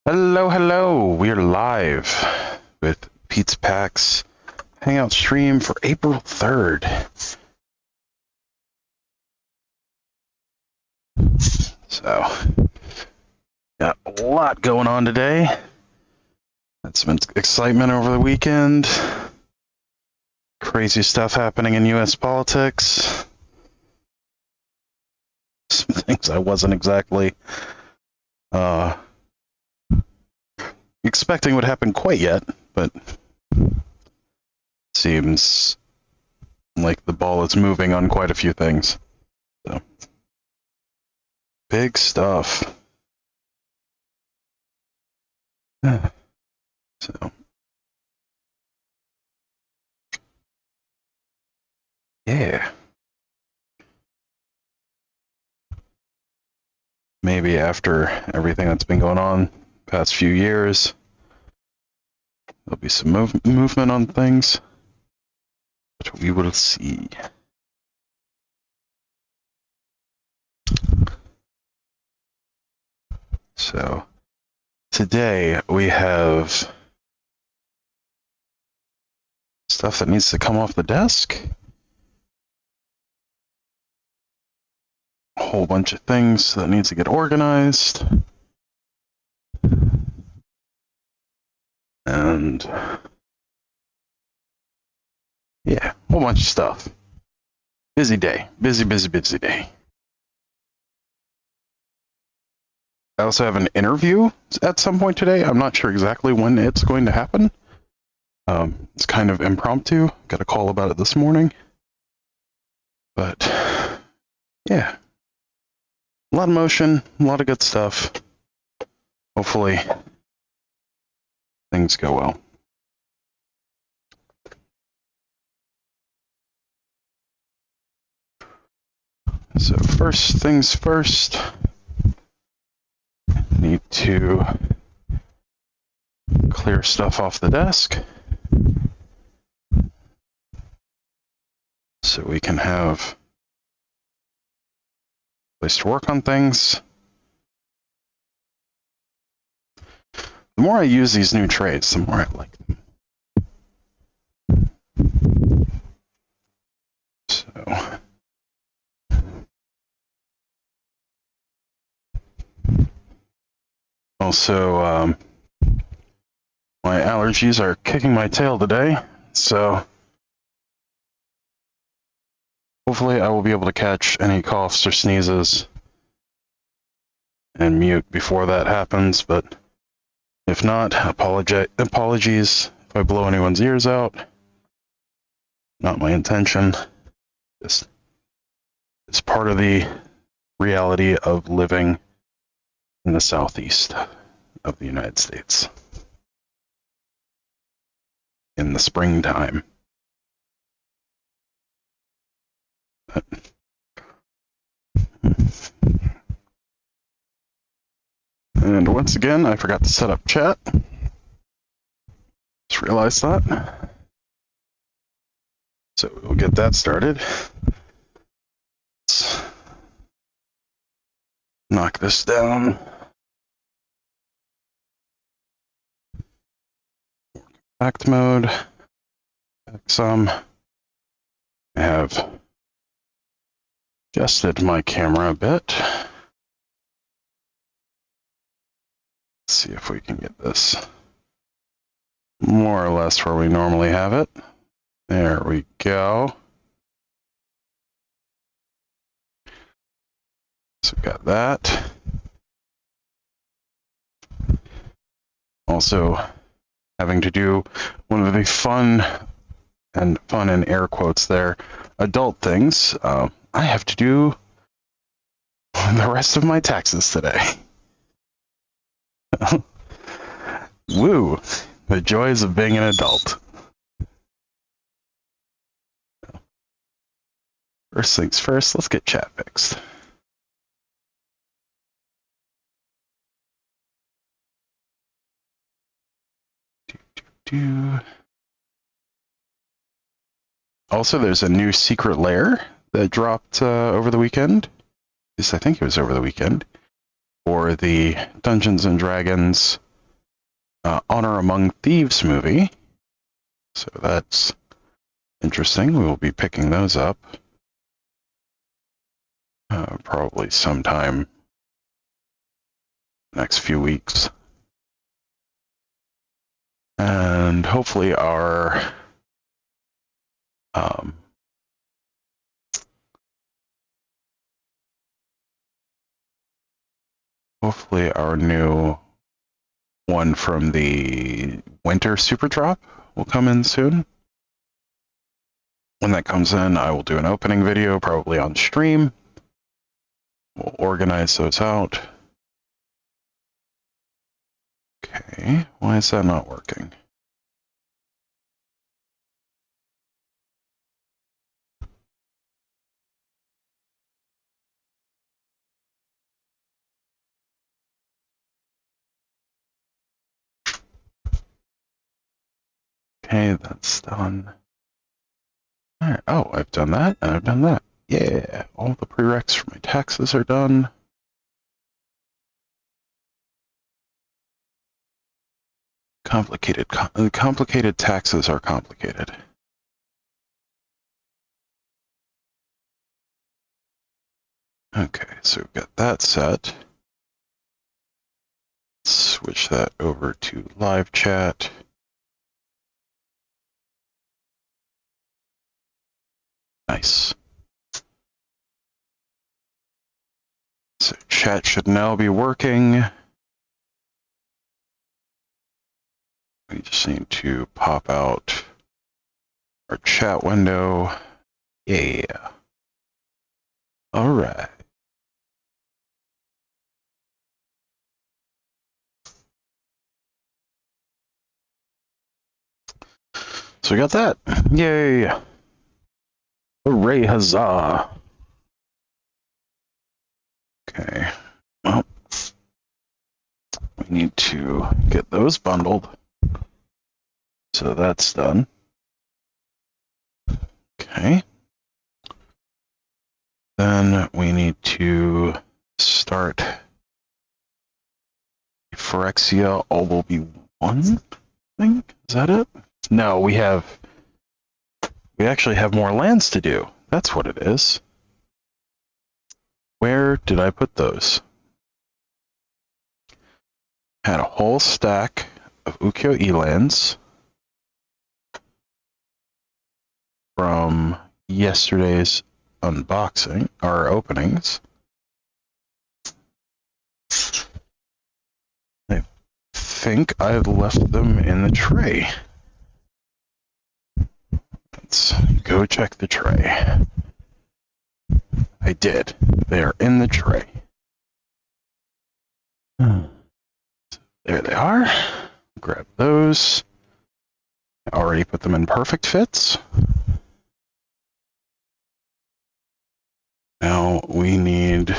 Hello, hello. We are live with Pete's Packs Hangout stream for April 3rd. So, got a lot going on today. Had some excitement over the weekend. Crazy stuff happening in U.S. politics. Some things I wasn't exactly expecting would happen quite yet, but seems like the ball is moving on quite a few things. So, big stuff. So, yeah. Maybe after everything that's been going on the past few years, there'll be some movement on things, but we will see. So, today we have stuff that needs to come off the desk. A whole bunch of things that needs to get organized. And yeah, a whole bunch of stuff. Busy day. Busy day. I also have an interview at some point today. I'm not sure exactly when it's going to happen. It's kind of impromptu. Got a call about it this morning. But yeah, a lot of motion, a lot of good stuff. Hopefully things go well. So first things first, need to clear stuff off the desk so we can have a place to work on things. The more I use these new trays, the more I like them. So, also, my allergies are kicking my tail today, so hopefully I will be able to catch any coughs or sneezes and mute before that happens, but if not, apologies if I blow anyone's ears out. Not my intention. Just it's part of the reality of living in the southeast of the United States in the springtime. And once again, I forgot to set up chat. Just realized that. So we'll get that started. Let's knock this down. Compact mode. Back some. I have adjusted my camera a bit. Let's see if we can get this more or less where we normally have it. There we go. So we got that. Also having to do one of the fun in air quotes there, adult things. I have to do the rest of my taxes today. Woo! The joys of being an adult. First things first, let's get chat fixed. Also, there's a new secret lair that dropped over the weekend. At least I think it was over the weekend. For the Dungeons and Dragons Honor Among Thieves movie. So that's interesting. We will be picking those up probably sometime next few weeks. And hopefully our new one from the Winter Super Drop will come in soon. When that comes in, I will do an opening video, probably on stream. We'll organize those out. Okay, why is that not working? Okay, that's done. All right. Oh, I've done that, and I've done that. Yeah, all the prereqs for my taxes are done. Complicated taxes are complicated. Okay, so we've got that set. Switch that over to live chat. Nice. So chat should now be working. We just need to pop out our chat window. Yeah. All right. So we got that. Yay. Hooray, huzzah. Okay. Well, we need to get those bundled. So that's done. Okay. Then we need to start Phyrexia all will be one thing? Is that it? No, we actually have more lands to do. That's what it is. Where did I put those? Had a whole stack of Ukiyo-e lands from yesterday's unboxing, or openings. I think I left them in the tray. Let's go check the tray. I did. They are in the tray. There they are. Grab those. I already put them in perfect fits. Now we need...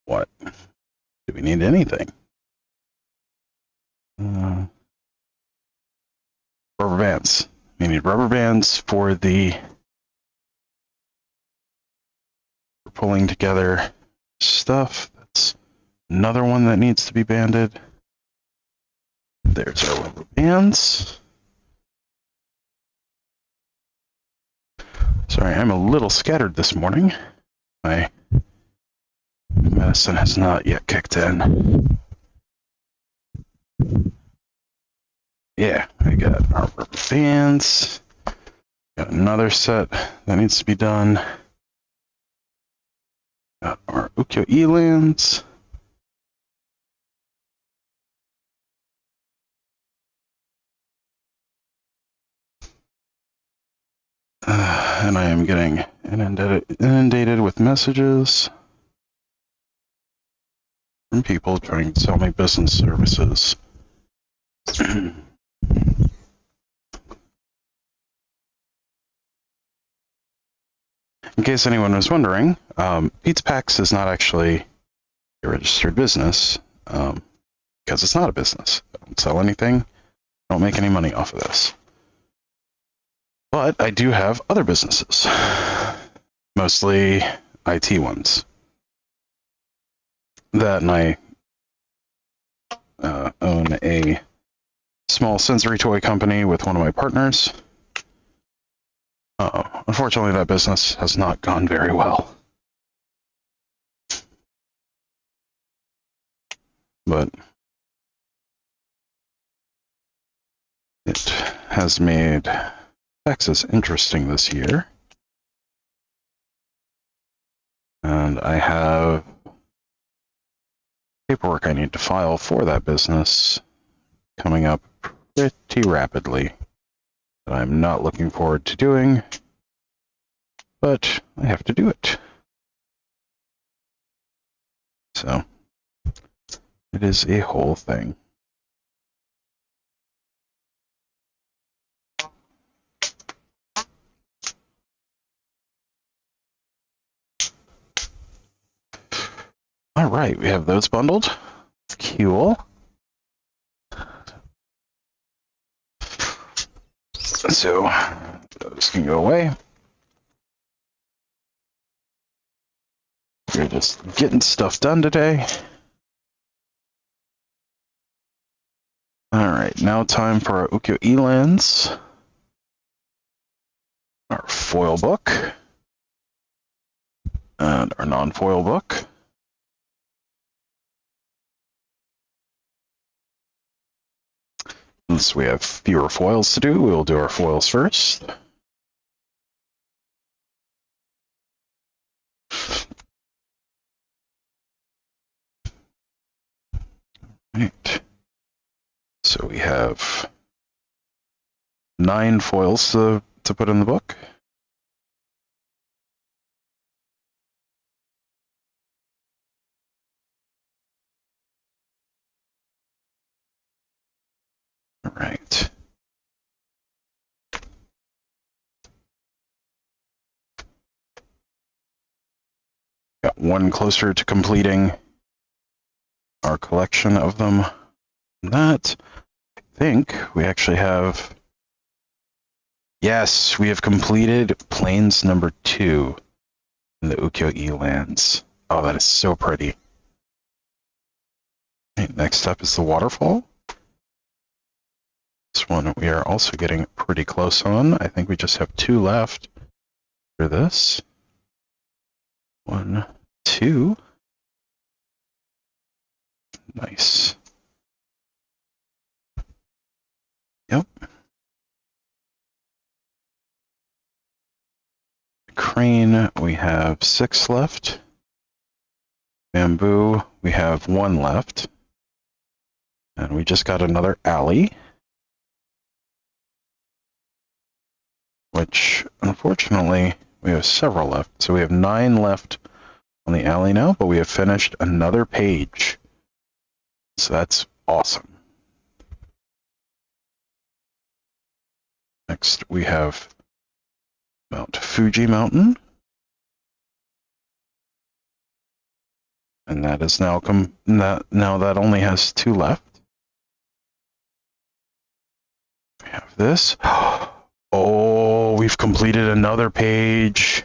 what? Do we need anything? Rubber bands. We need rubber bands for pulling together stuff. That's another one that needs to be banded. There's our rubber bands. Sorry, I'm a little scattered this morning. My medicine has not yet kicked in. Yeah, I got our rubber bands. Got another set that needs to be done. Got our Ukiyo-e lands. And I am getting inundated with messages from people trying to sell me business services. In case anyone was wondering, Pizza Packs is not actually a registered business because it's not a business. I don't sell anything. I don't make any money off of this. But I do have other businesses, mostly IT ones, that and I own a small sensory toy company with one of my partners. Unfortunately, that business has not gone very well. But it has made Texas interesting this year. And I have paperwork I need to file for that business coming up pretty rapidly that I'm not looking forward to doing, but I have to do it. So it is a whole thing. All right, we have those bundled. Cool. So those can go away. We're just getting stuff done today. All right, now time for our Ukyo Elands. Our foil book. And our non-foil book. Since we have fewer foils to do, we'll do our foils first. Right. So we have 9 foils to put in the book. All right. Got one closer to completing our collection of them. That, I think we actually have. Yes, we have completed Plains number 2 in the Ukyo Elands. Oh, that is so pretty. Okay, next up is the waterfall. This one we are also getting pretty close on. I think we just have 2 left for this. 1, 2. Nice. Yep. Crane, we have 6 left. Bamboo, we have 1 left. And we just got another alley. Which, unfortunately, we have several left. So we have 9 left on the alley now, but we have finished another page. So that's awesome. Next, we have Mount Fuji Mountain. And that is now now that only has 2 left. We have this. Oh, we've completed another page.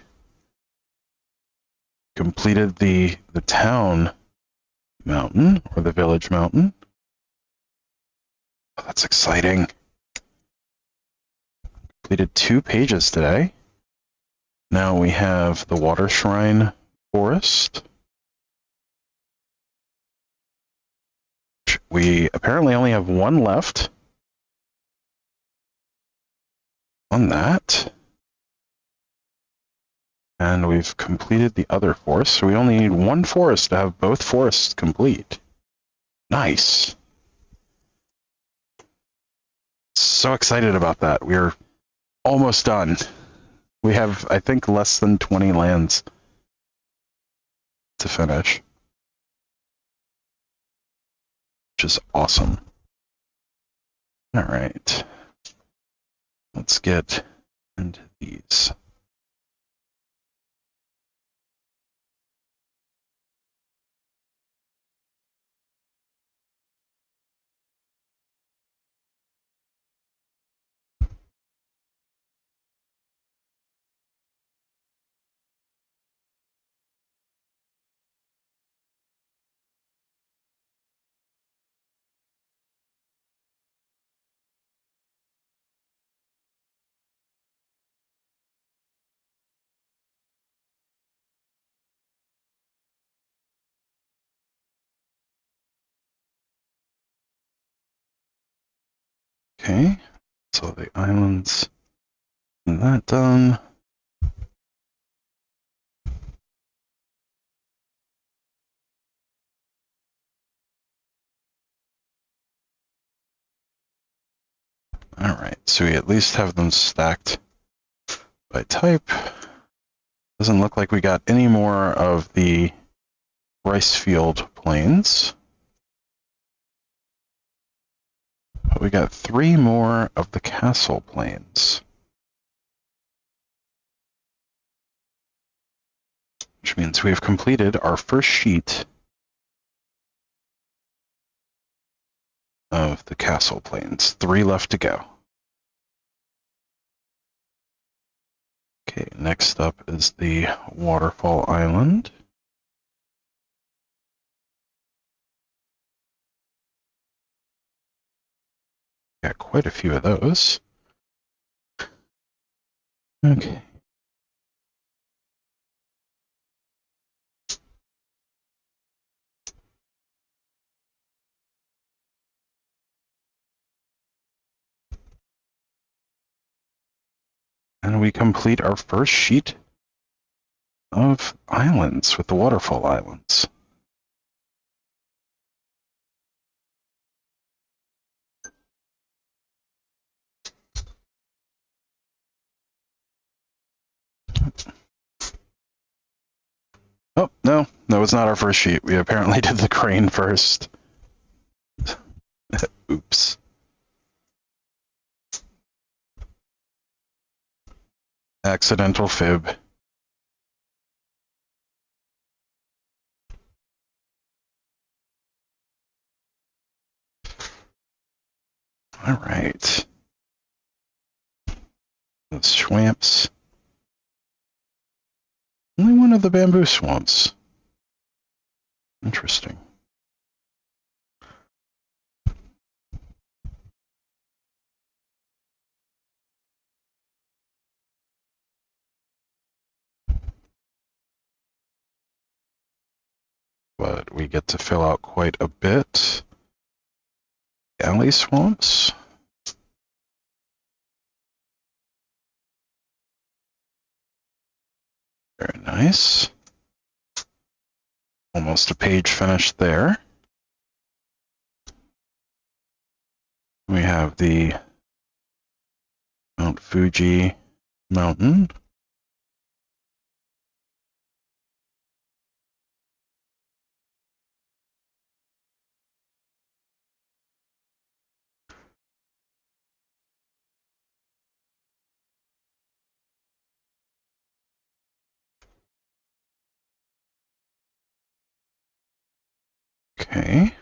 Completed the town mountain, or the village mountain. Oh, that's exciting. Completed 2 pages today. Now we have the Water Shrine Forest. We apparently only have 1 left on that. And we've completed the other forest, so we only need 1 forest to have both forests complete. Nice. So excited about that. We're almost done. We have, I think, less than 20 lands to finish, which is awesome. All right. Let's get into these. Okay, so the islands, and that done. Alright, so we at least have them stacked by type. Doesn't look like we got any more of the rice field plains. But we got 3 more of the castle plains. Which means we've completed our first sheet of the castle plains. 3 left to go. Okay, next up is the waterfall island. Got quite a few of those. Okay. And we complete our first sheet of islands with the waterfall islands. Oh, no, that was not our first sheet. We apparently did the crane first. Oops. Accidental fib. All right. The swamps. Only one of the bamboo swamps. Interesting. But we get to fill out quite a bit. Alley swamps. Very nice. Almost a page finished there. We have the Mount Fuji mountain. Okay.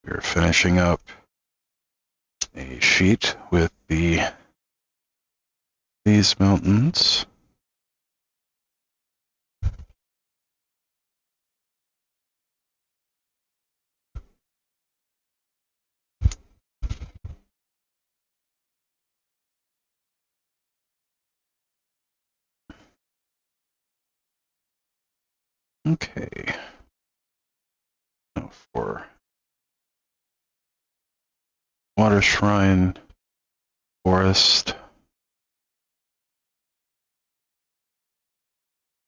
We're finishing up a sheet with these mountains. Okay. Now for Water Shrine Forest.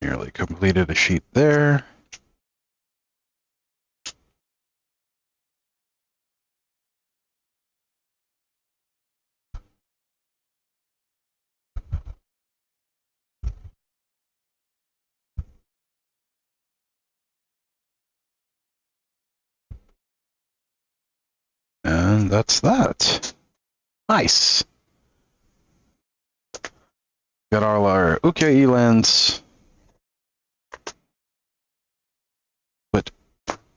Nearly completed a sheet there. And that's that. Nice. Got all our Ukiyo lands put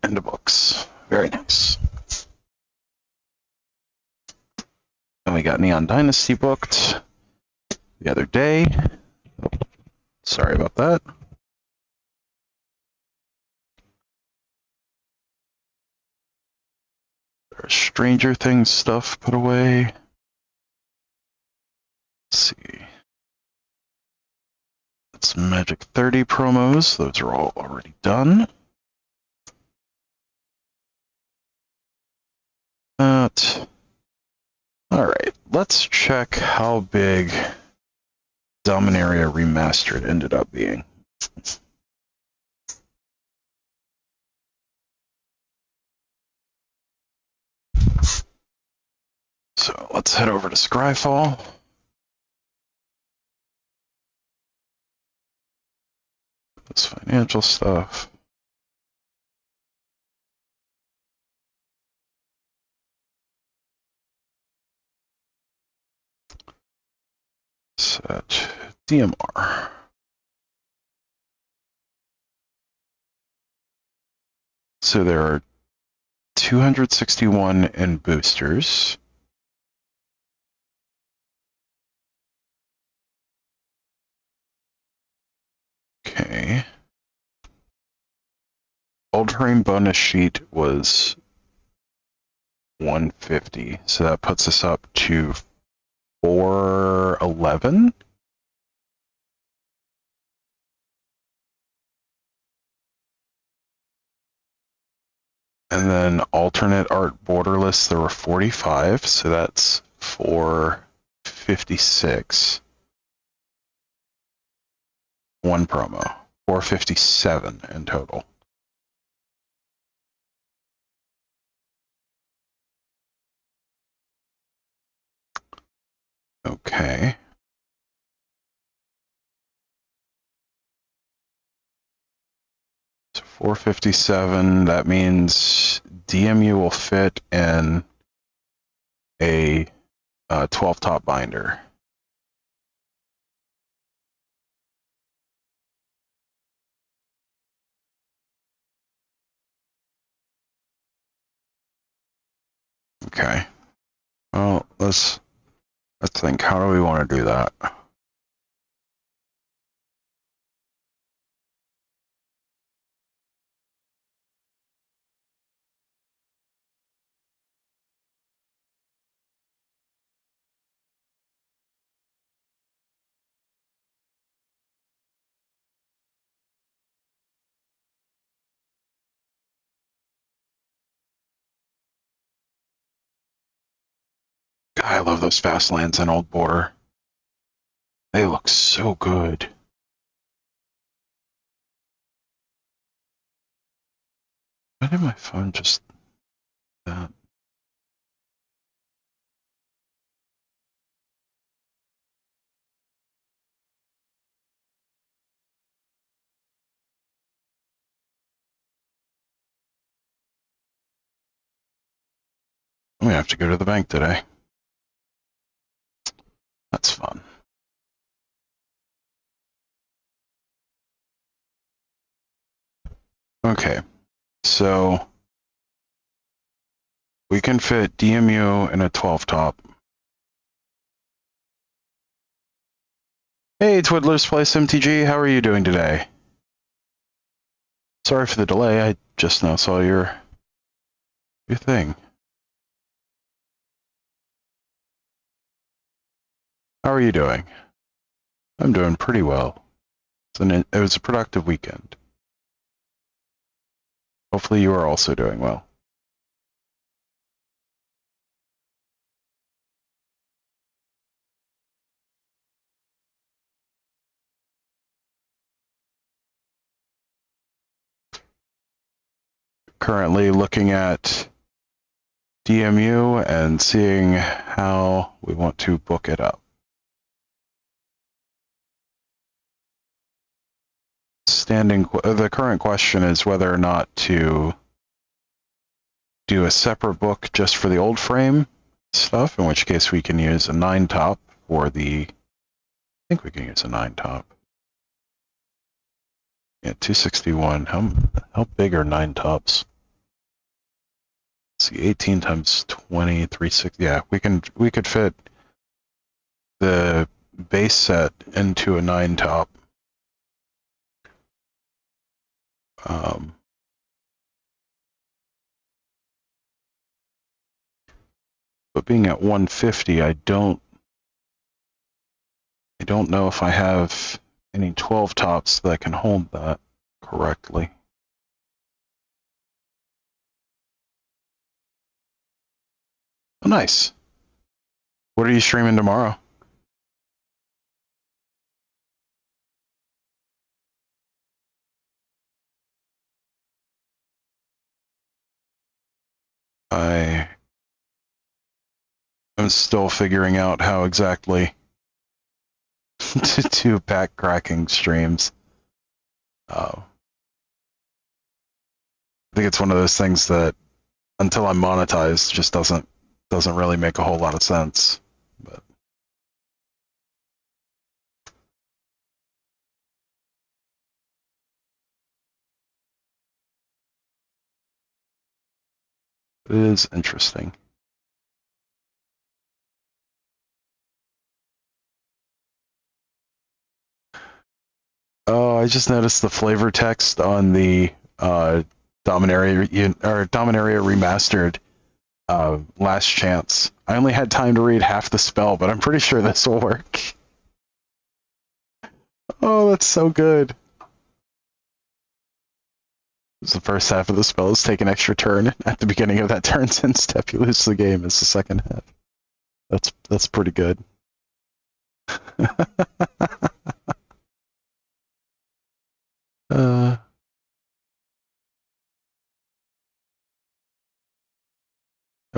into books. Very nice. And we got Neon Dynasty booked the other day. Oh, sorry about that. There's Stranger Things stuff put away. Let's see. It's Magic 30 promos. Those are all already done. Alright, let's check how big Dominaria Remastered ended up being. So let's head over to Scryfall. This financial stuff. Set DMR. So there are 261 in boosters. Okay. Old terrain bonus sheet was 150, so that puts us up to 411. And then alternate art borderless, there were 45, so that's 456. One promo, 457 in total. Okay. So 457, that means DMU will fit in a 12 top binder. Okay. Well, let's think. How do we want to do that? God, I love those fast lands in Old Border. They look so good. Why did my phone just that? I'm gonna have to go to the bank today. That's fun. Okay, so we can fit DMU in a 12 top. Hey, Twiddler's Place MTG, how are you doing today? Sorry for the delay, I just now saw your thing. How are you doing? I'm doing pretty well. It was a productive weekend. Hopefully you are also doing well. Currently looking at DMU and seeing how we want to book it up. The current question is whether or not to do a separate book just for the old frame stuff, in which case we can use a 9 top for the, I think we can use a 9 top. Yeah, 261. How big are 9 tops? Let's see, 18 times 20, 360. Yeah, we could fit the base set into a 9 top. But being at 150, I don't know if I have any 12 tops that can hold that correctly. Oh, nice. What are you streaming tomorrow? I am still figuring out how exactly to do back cracking streams. I think it's one of those things that until I'm monetized just doesn't really make a whole lot of sense. But it is interesting. Oh, I just noticed the flavor text on the Dominaria Remastered Last Chance. I only had time to read half the spell, but I'm pretty sure this will work. Oh, that's so good. The first half of the spell is take an extra turn. At the beginning of that turn's end step, you lose the game. It's the second half. That's pretty good. I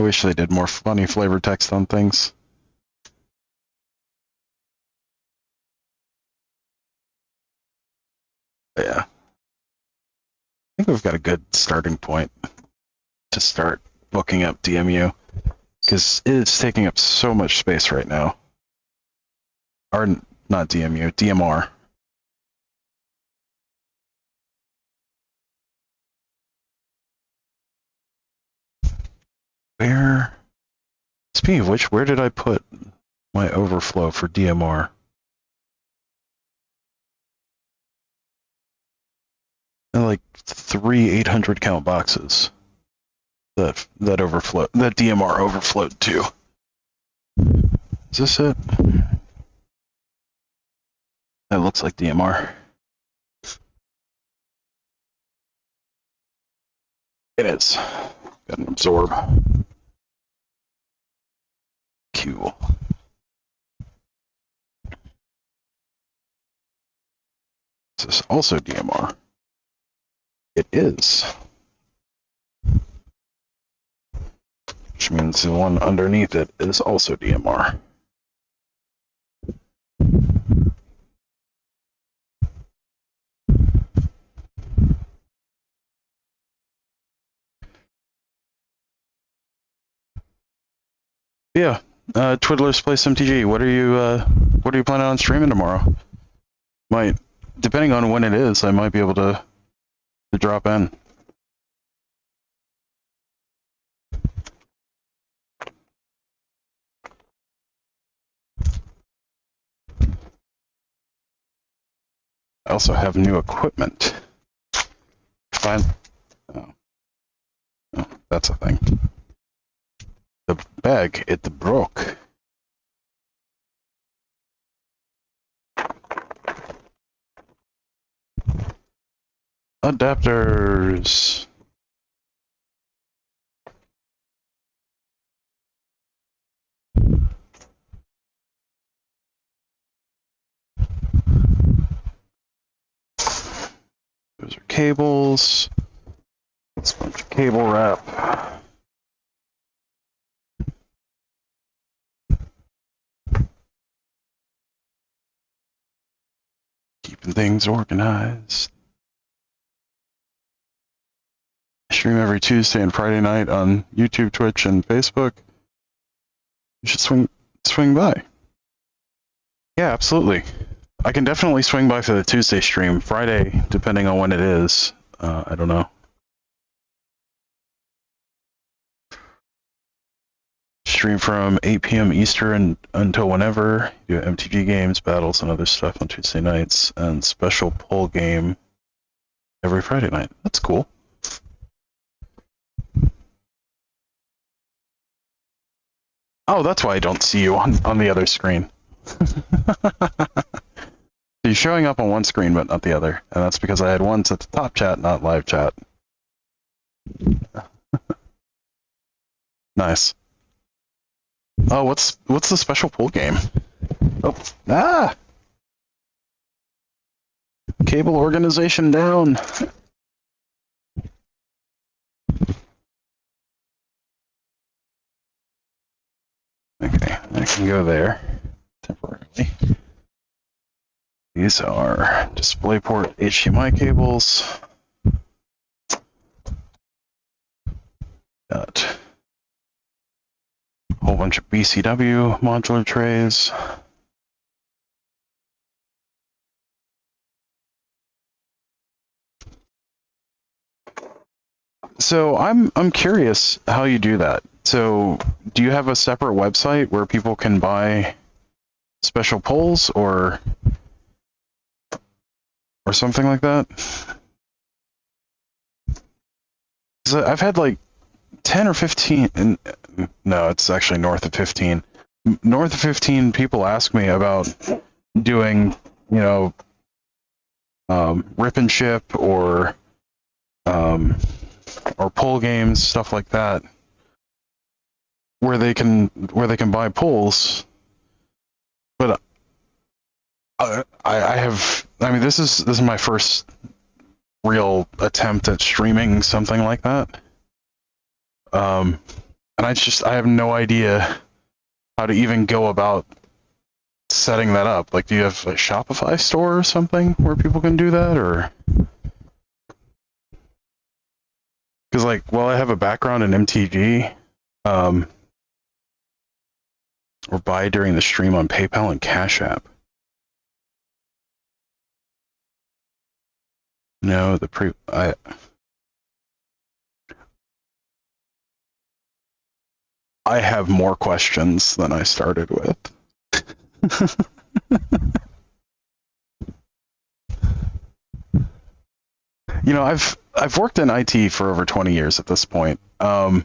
wish they did more funny flavor text on things. But yeah. I think we've got a good starting point to start booking up DMU, because it is taking up so much space right now. Or, not DMU, DMR. Where... Speaking of which, where did I put my overflow for DMR? And like 3 800 count boxes that DMR overflowed to. Is this it? That looks like DMR. It is. Got an absorb. Cool. Is this also DMR? It is. Which means the one underneath it is also DMR. Yeah, Twiddlers Play some TG. What are you planning on streaming tomorrow? Might, depending on when it is, I might be able to drop in. I also have new equipment. Fine. Oh, that's a thing. The bag, it broke. Adapters. Those are cables. That's a bunch of cable wrap. Keeping things organized. I stream every Tuesday and Friday night on YouTube, Twitch, and Facebook. You should swing by. Yeah, absolutely. I can definitely swing by for the Tuesday stream. Friday, depending on when it is, I don't know. Stream from 8 p.m. Eastern until whenever. Do MTG games, battles, and other stuff on Tuesday nights, and special poll game every Friday night. That's cool. Oh, that's why I don't see you on the other screen. You're showing up on one screen, but not the other. And that's because I had one set to top chat, not live chat. Nice. Oh, what's the special pool game? Oh, ah! Cable organization down. Okay, I can go there temporarily. These are DisplayPort HDMI cables. Got a whole bunch of BCW modular trays. So I'm curious how you do that. So do you have a separate website where people can buy special poles or something like that? 'Cause I've had like 10 or 15, and no, it's actually north of 15. North of 15 people ask me about doing, rip and ship or pull games, stuff like that, where they can buy poles. But I mean, this is my first real attempt at streaming something like that. And I have no idea how to even go about setting that up. Like, do you have a Shopify store or something where people can do that, or? Because, like, I have a background in MTG, or buy during the stream on PayPal and Cash App. No, I have more questions than I started with. I've worked in IT for over 20 years at this point. And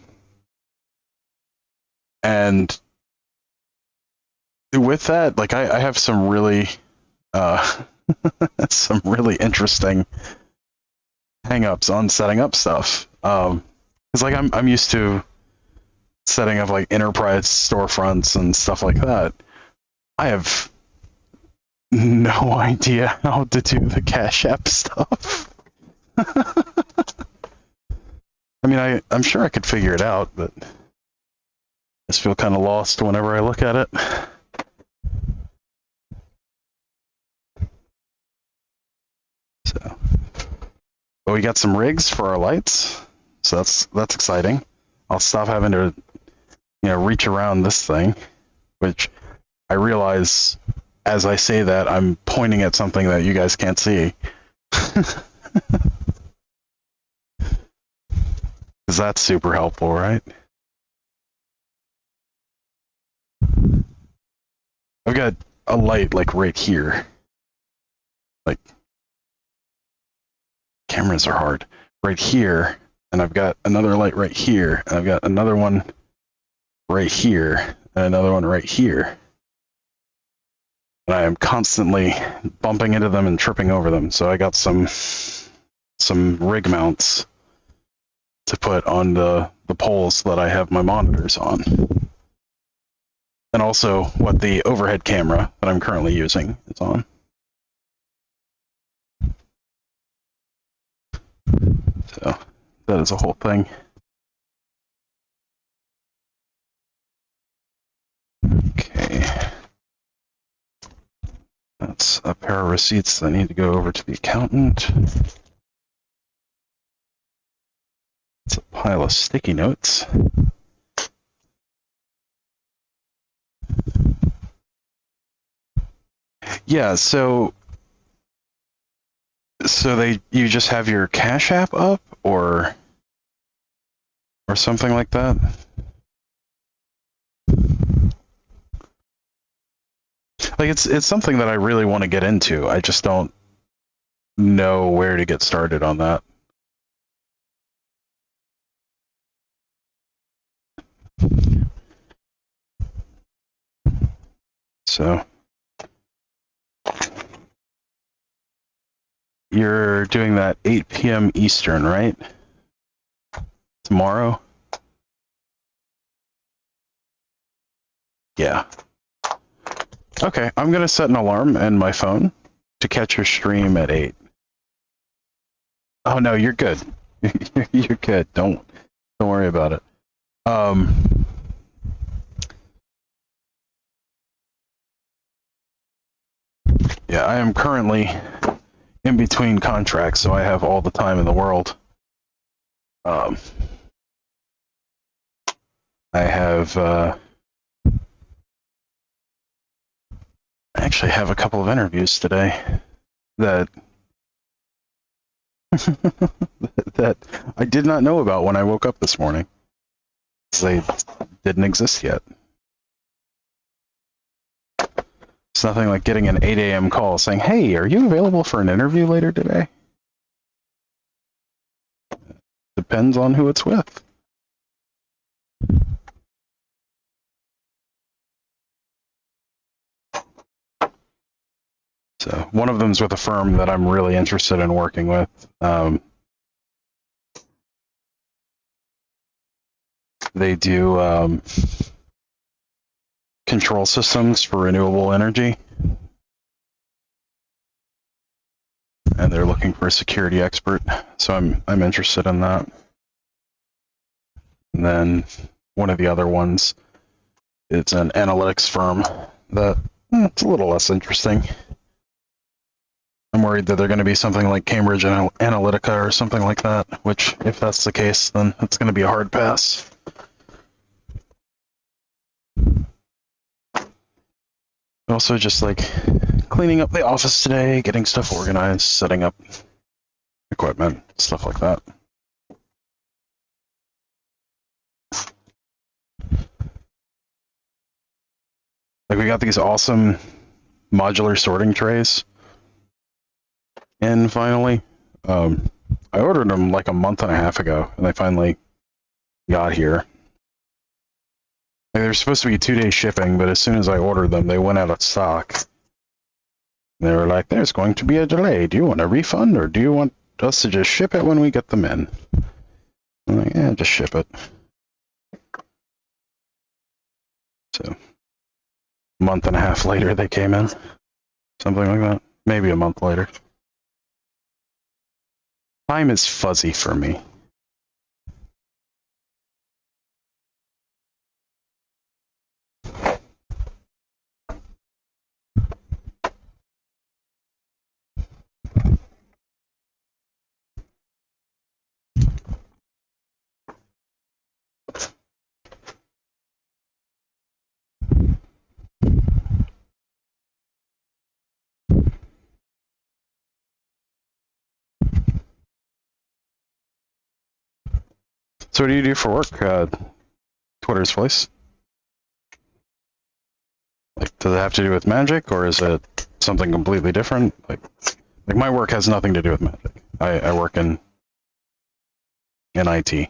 with that, like, I have some really some really interesting hang-ups on setting up stuff. Because like I'm used to setting up like enterprise storefronts and stuff like that. I have no idea how to do the Cash App stuff. I mean, I'm sure I could figure it out, but I just feel kind of lost whenever I look at it. So, but we got some rigs for our lights, so that's exciting. I'll stop having to, reach around this thing, which I realize as I say that I'm pointing at something that you guys can't see. Because that's super helpful, right? I've got a light like right here. Like, cameras are hard. Right here, and I've got another light right here, and I've got another one right here, and another one right here. And I am constantly bumping into them and tripping over them. So I got some rig mounts to put on the poles that I have my monitors on. And also what the overhead camera that I'm currently using is on. So that is a whole thing. Okay. That's a pair of receipts that need to go over to the accountant. It's a pile of sticky notes. Yeah, so you just have your Cash App up or something like that? Like, it's something that I really want to get into. I just don't know where to get started on that. So you're doing that 8 p.m. Eastern, right? Tomorrow? Yeah. Okay, I'm gonna set an alarm in my phone to catch your stream at 8. Oh no, you're good. You're good. Don't worry about it. Yeah, I am currently in between contracts, so I have all the time in the world. I actually have a couple of interviews today that that I did not know about when I woke up this morning. They didn't exist yet. It's nothing like getting an 8 a.m. call saying, "Hey, are you available for an interview later today?" Depends on who it's with. So one of them's with a firm that I'm really interested in working with. They do control systems for renewable energy, and they're looking for a security expert. So I'm interested in that. And then one of the other ones, it's an analytics firm that it's a little less interesting. I'm worried that they're going to be something like Cambridge Analytica or something like that, which, if that's the case, then it's going to be a hard pass. Also, just like cleaning up the office today, getting stuff organized, setting up equipment, stuff like that. Like, we got these awesome modular sorting trays in finally. I ordered them like a month and a half ago, and they finally got here. Like, they're supposed to be 2-day shipping, but as soon as I ordered them, they went out of stock. And they were like, "There's going to be a delay. Do you want a refund, or do you want us to just ship it when we get them in?" I'm like, "Yeah, just ship it." So, a month and a half later, they came in. Something like that. Maybe a month later. Time is fuzzy for me. So what do you do for work? Twitter's voice? Like, does it have to do with magic, or is it something completely different? Like my work has nothing to do with magic. I work in IT.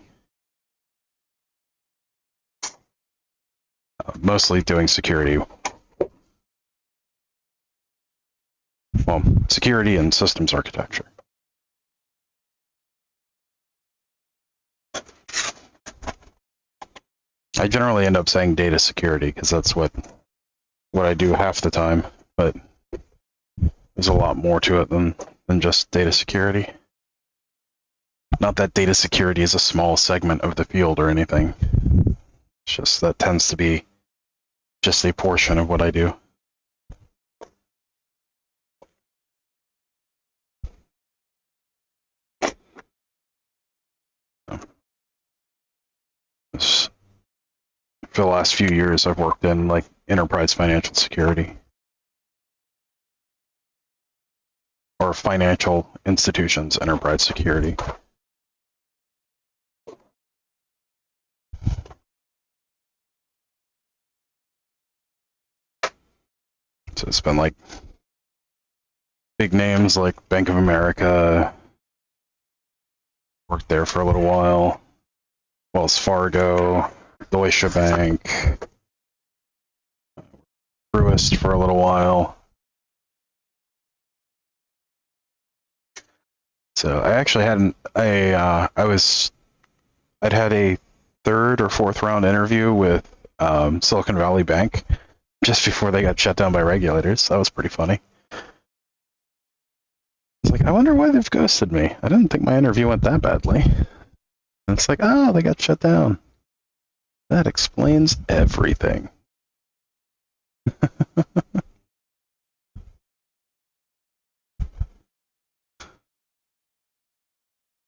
Mostly doing security. Well, security and systems architecture. I generally end up saying data security because that's what I do half the time, but there's a lot more to it than just data security. Not that data security is a small segment of the field or anything. It's just that tends to be just a portion of what I do. For the last few years, I've worked in like enterprise financial security or financial institutions enterprise security. So it's been like big names like Bank of America, worked there for a little while, Wells Fargo, Deutsche Bank, Truist for a little while. So I actually had I'd had a third or fourth round interview with Silicon Valley Bank just before they got shut down by regulators. That was pretty funny. It's like, I wonder why they've ghosted me. I didn't think my interview went that badly. And it's like, oh, they got shut down. That explains everything.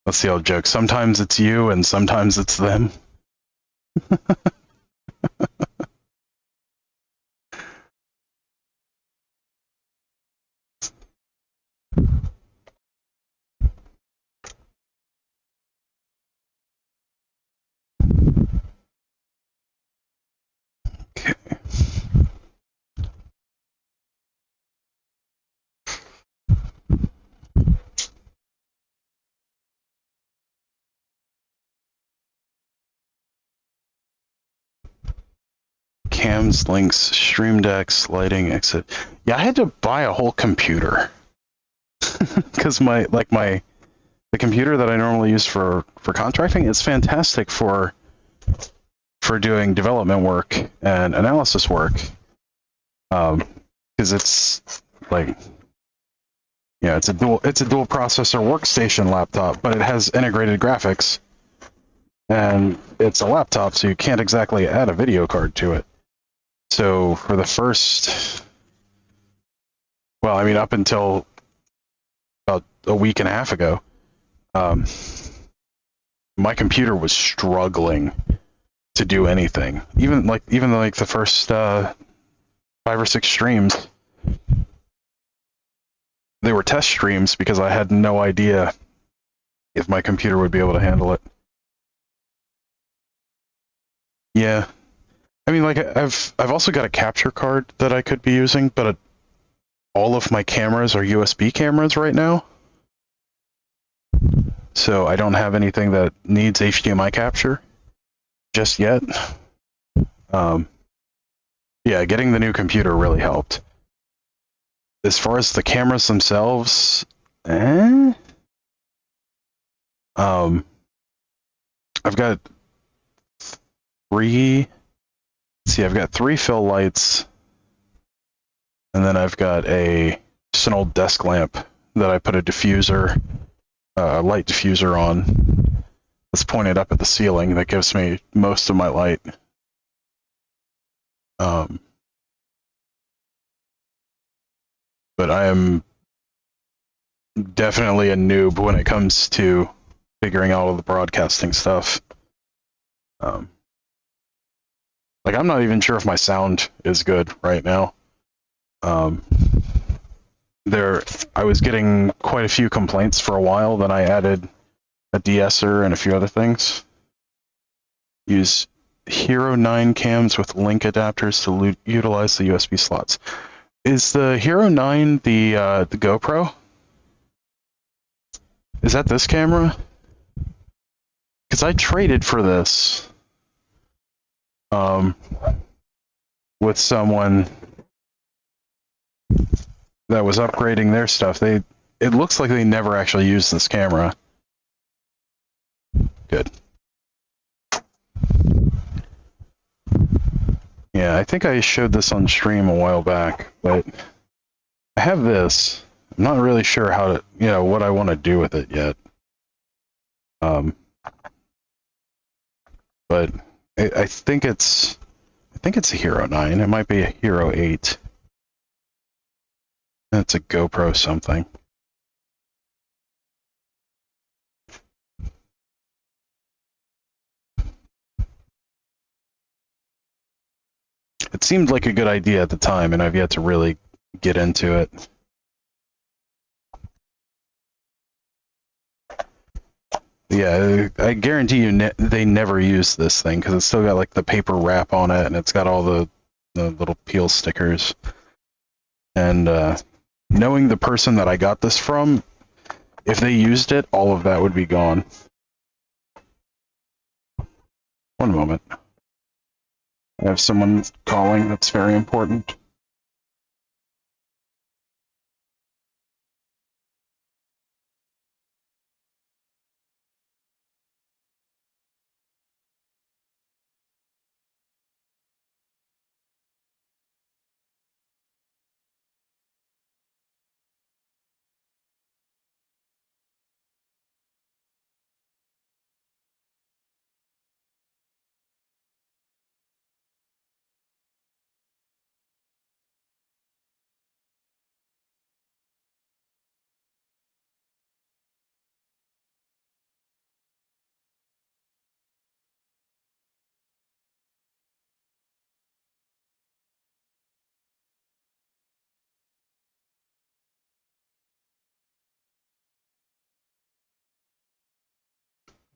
That's the old joke. Sometimes it's you and sometimes it's them. Okay. Cams, links, stream decks, lighting, exit. Yeah, I had to buy a whole computer because the computer that I normally use for contracting is fantastic for doing development work and analysis work. Because it's like, yeah, it's a dual processor workstation laptop, but it has integrated graphics, and it's a laptop, so you can't exactly add a video card to it. So for the first, well, I mean, up until about a week and a half ago, my computer was struggling to do anything. Even the first 5 or 6 streams, they were test streams because I had no idea if my computer would be able to handle it. Yeah. I mean, like, I've also got a capture card that I could be using, but all of my cameras are USB cameras right now. So I don't have anything that needs HDMI capture just yet. Yeah, getting the new computer really helped. As far as the cameras themselves, I've got 3. See, I've got 3 fill lights, and then I've got just an old desk lamp that I put a light diffuser on. That's pointed up at the ceiling. That gives me most of my light. But I am definitely a noob when it comes to figuring out all the broadcasting stuff. Like, I'm not even sure if my sound is good right now. I was getting quite a few complaints for a while, then I added a de-esser and a few other things. Use Hero 9 cams with link adapters to utilize the USB slots. Is the Hero 9 the GoPro? Is that this camera? Because I traded for this with someone that was upgrading their stuff. It looks like they never actually used this camera. Good. Yeah, I think I showed this on stream a while back, but I have this. I'm not really sure how to, what I want to do with it yet. But I think it's a Hero 9. It might be a Hero 8. It's a GoPro something. It seemed like a good idea at the time, and I've yet to really get into it. Yeah, I guarantee you they never use this thing, because it's still got like the paper wrap on it, and it's got all the little peel stickers. And knowing the person that I got this from, if they used it, all of that would be gone. One moment. I have someone calling that's very important.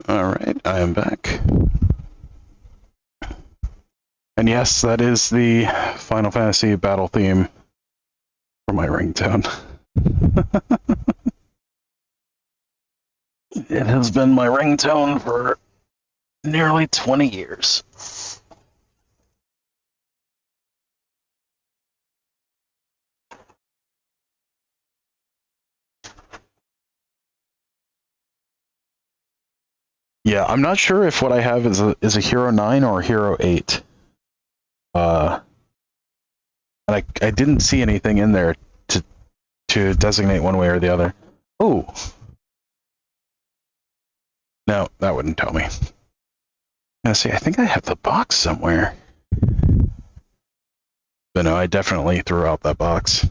Alright, I am back. And yes, that is the Final Fantasy battle theme for my ringtone. It has been my ringtone for nearly 20 years. Yeah, I'm not sure if what I have is a Hero 9 or a Hero 8. And I didn't see anything in there to designate one way or the other. Oh. No, that wouldn't tell me. Now see, I think I have the box somewhere. But no, I definitely threw out that box.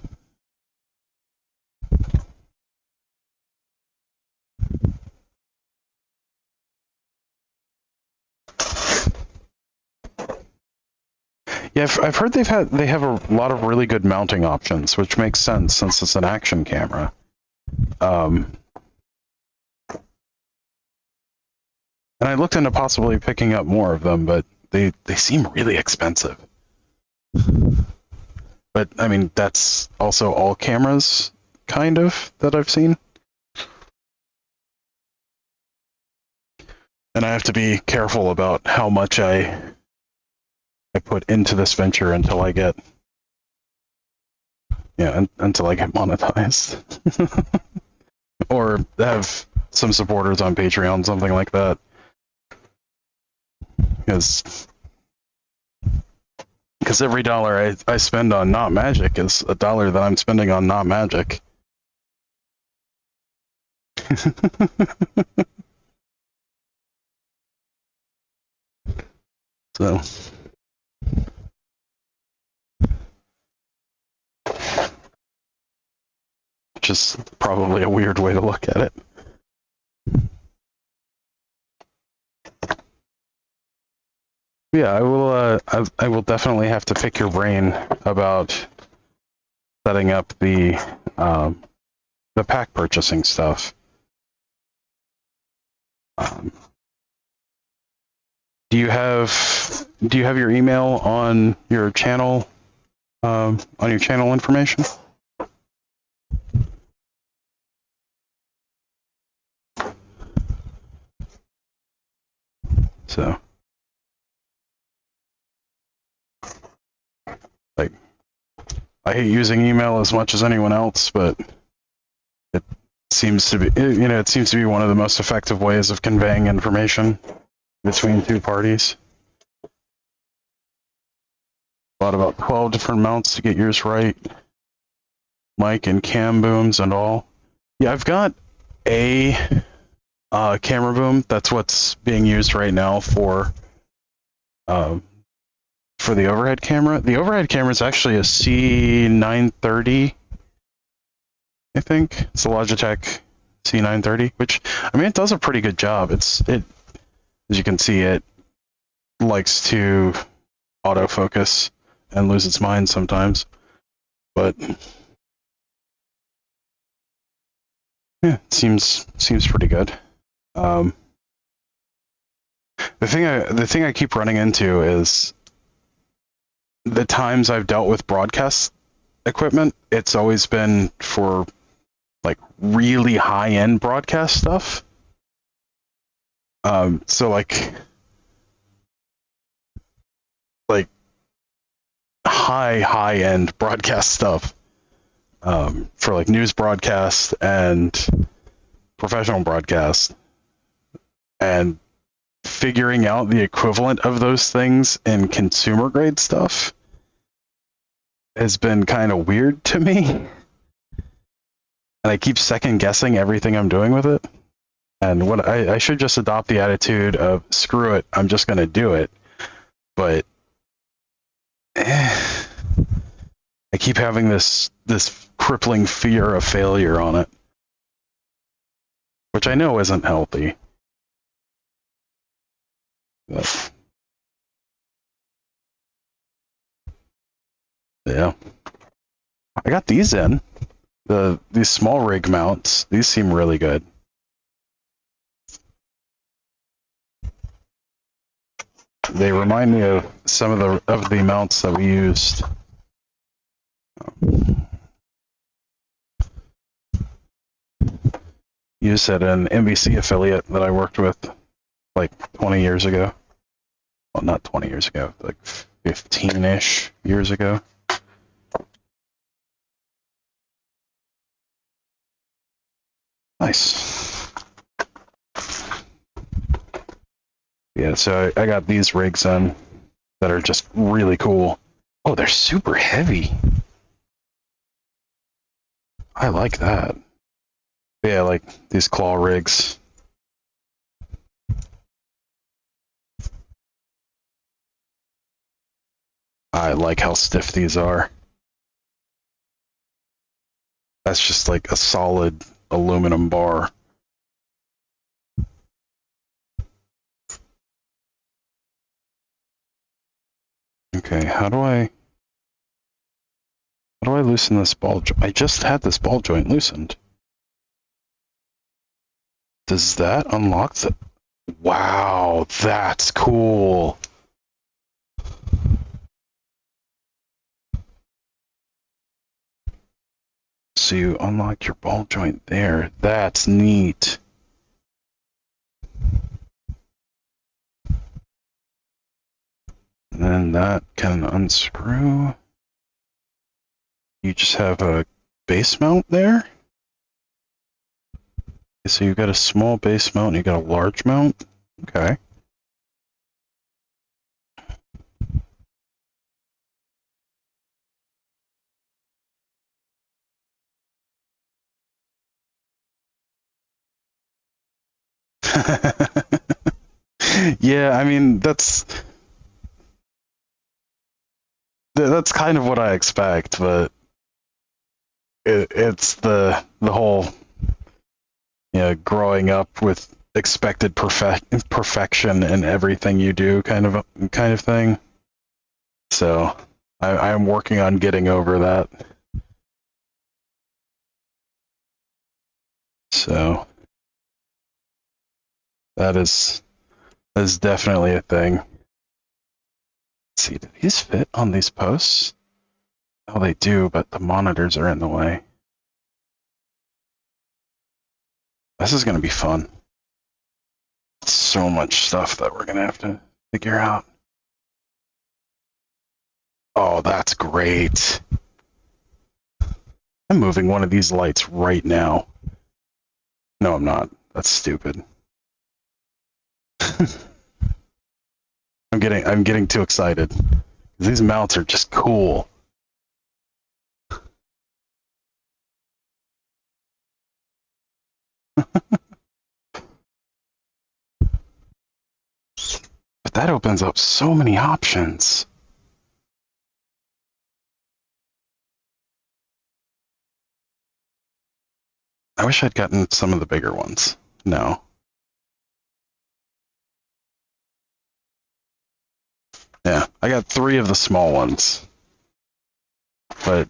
Yeah, I've heard they have a lot of really good mounting options, which makes sense since it's an action camera. And I looked into possibly picking up more of them, but they seem really expensive. But I mean, that's also all cameras, kind of, that I've seen. And I have to be careful about how much I put into this venture until I get, until I get monetized. Or have some supporters on Patreon, something like that. Because every dollar I spend on not magic is a dollar that I'm spending on not magic. So which is probably a weird way to look at it. Yeah, I will definitely have to pick your brain about setting up the pack purchasing stuff. Do you have your email on your channel information? So, like, I hate using email as much as anyone else, but it seems to be, it seems to be one of the most effective ways of conveying information between two parties. Bought about 12 different mounts to get yours right. Mic and cam booms and all. Yeah, I've got a camera boom. That's what's being used right now for the overhead camera. The overhead camera is actually a C930, I think. It's a Logitech C930, which, I mean, it does a pretty good job. As you can see, it likes to autofocus and lose its mind sometimes, but yeah, it seems pretty good. The thing I keep running into is the times I've dealt with broadcast equipment, it's always been for like really high-end broadcast stuff. So like high-end broadcast stuff, for like news broadcast and professional broadcast, and figuring out the equivalent of those things in consumer grade stuff has been kind of weird to me. And I keep second guessing everything I'm doing with it. And what I should just adopt the attitude of screw it, I'm just gonna do it. But I keep having this crippling fear of failure on it, which I know isn't healthy. But yeah, I got these in these small rig mounts. These seem really good. They remind me of some of the mounts that we used. Used at an NBC affiliate that I worked with like 20 years ago. Well, not 20 years ago, like 15-ish years ago. Nice. Yeah, so I got these rigs in that are just really cool. Oh, they're super heavy. I like that. Yeah, like these claw rigs. I like how stiff these are. That's just like a solid aluminum bar. Okay, how do I loosen this ball joint? I just had this ball joint loosened. Does that unlock the... Wow, that's cool. So you unlock your ball joint there. That's neat. And then that can unscrew. You just have a base mount there. So you've got a small base mount and you got a large mount. Okay. Yeah, I mean that's kind of what I expect, but it's the whole, you know, growing up with expected perfection in everything you do kind of thing. So I'm working on getting over that. So that is definitely a thing. Let's see, do these fit on these posts? Oh, they do, but the monitors are in the way. This is going to be fun. So much stuff that we're going to have to figure out. Oh, that's great. I'm moving one of these lights right now. No, I'm not. That's stupid. I'm getting too excited. These mounts are just cool. But that opens up so many options. I wish I'd gotten some of the bigger ones. No. Yeah, I got 3 of the small ones. But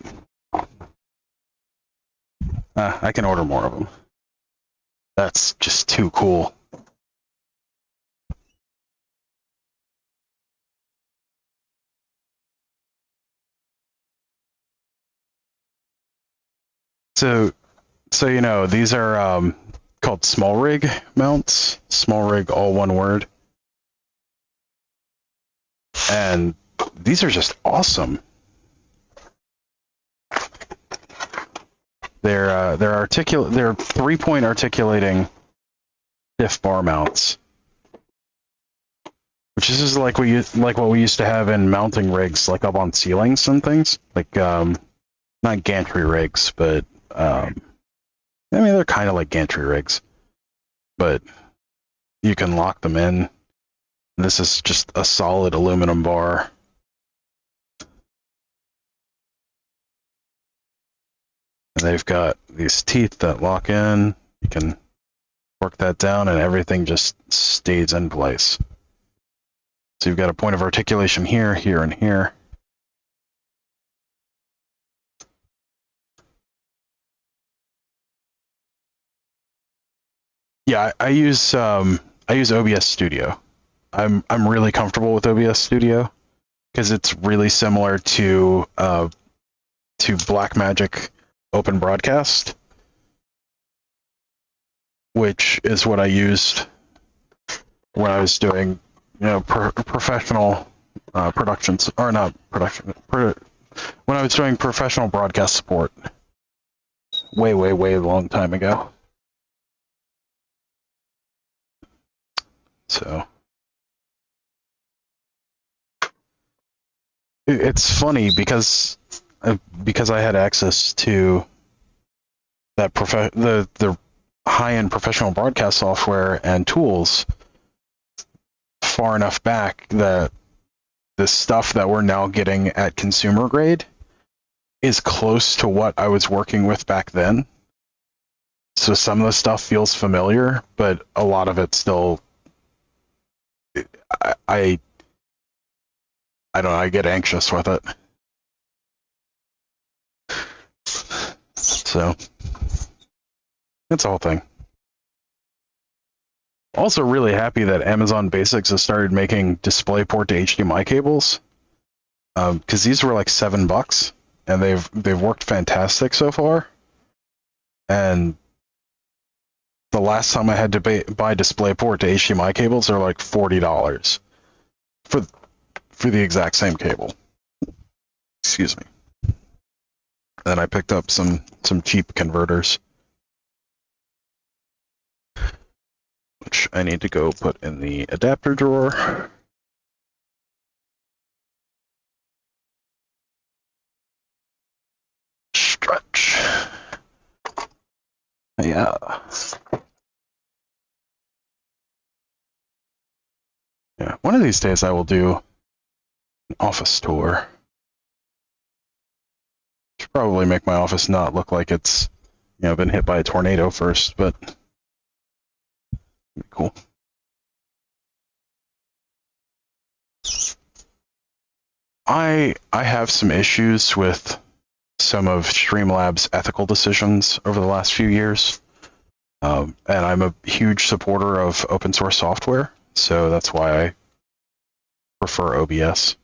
I can order more of them. That's just too cool. So you know, these are called small rig mounts. Small rig, all one word. And these are just awesome. They're 3-point articulating stiff bar mounts, which is like what we used to have in mounting rigs, like up on ceilings and things. Like not gantry rigs, but I mean they're kind of like gantry rigs, but you can lock them in. This is just a solid aluminum bar. And they've got these teeth that lock in. You can work that down and everything just stays in place. So you've got a point of articulation here, here, and here. Yeah, I use OBS Studio. I'm really comfortable with OBS Studio because it's really similar to Blackmagic Open Broadcast, which is what I used when I was doing, professional productions, or not production, when I was doing professional broadcast support, way long time ago. So it's funny because I had access to that the high-end professional broadcast software and tools far enough back that the stuff that we're now getting at consumer grade is close to what I was working with back then. So some of the stuff feels familiar, but a lot of it still, I don't know, I get anxious with it. So it's a whole thing. Also really happy that Amazon Basics has started making DisplayPort to HDMI cables, because these were like $7, and they've worked fantastic so far. And the last time I had to buy DisplayPort to HDMI cables, they're like $40 for the exact same cable. Excuse me. Then I picked up some cheap converters, which I need to go put in the adapter drawer. Stretch. Yeah. Yeah, one of these days I will do an office tour. Should probably make my office not look like it's, been hit by a tornado first, but cool. I have some issues with some of Streamlabs' ethical decisions over the last few years, and I'm a huge supporter of open source software, so that's why I prefer OBS.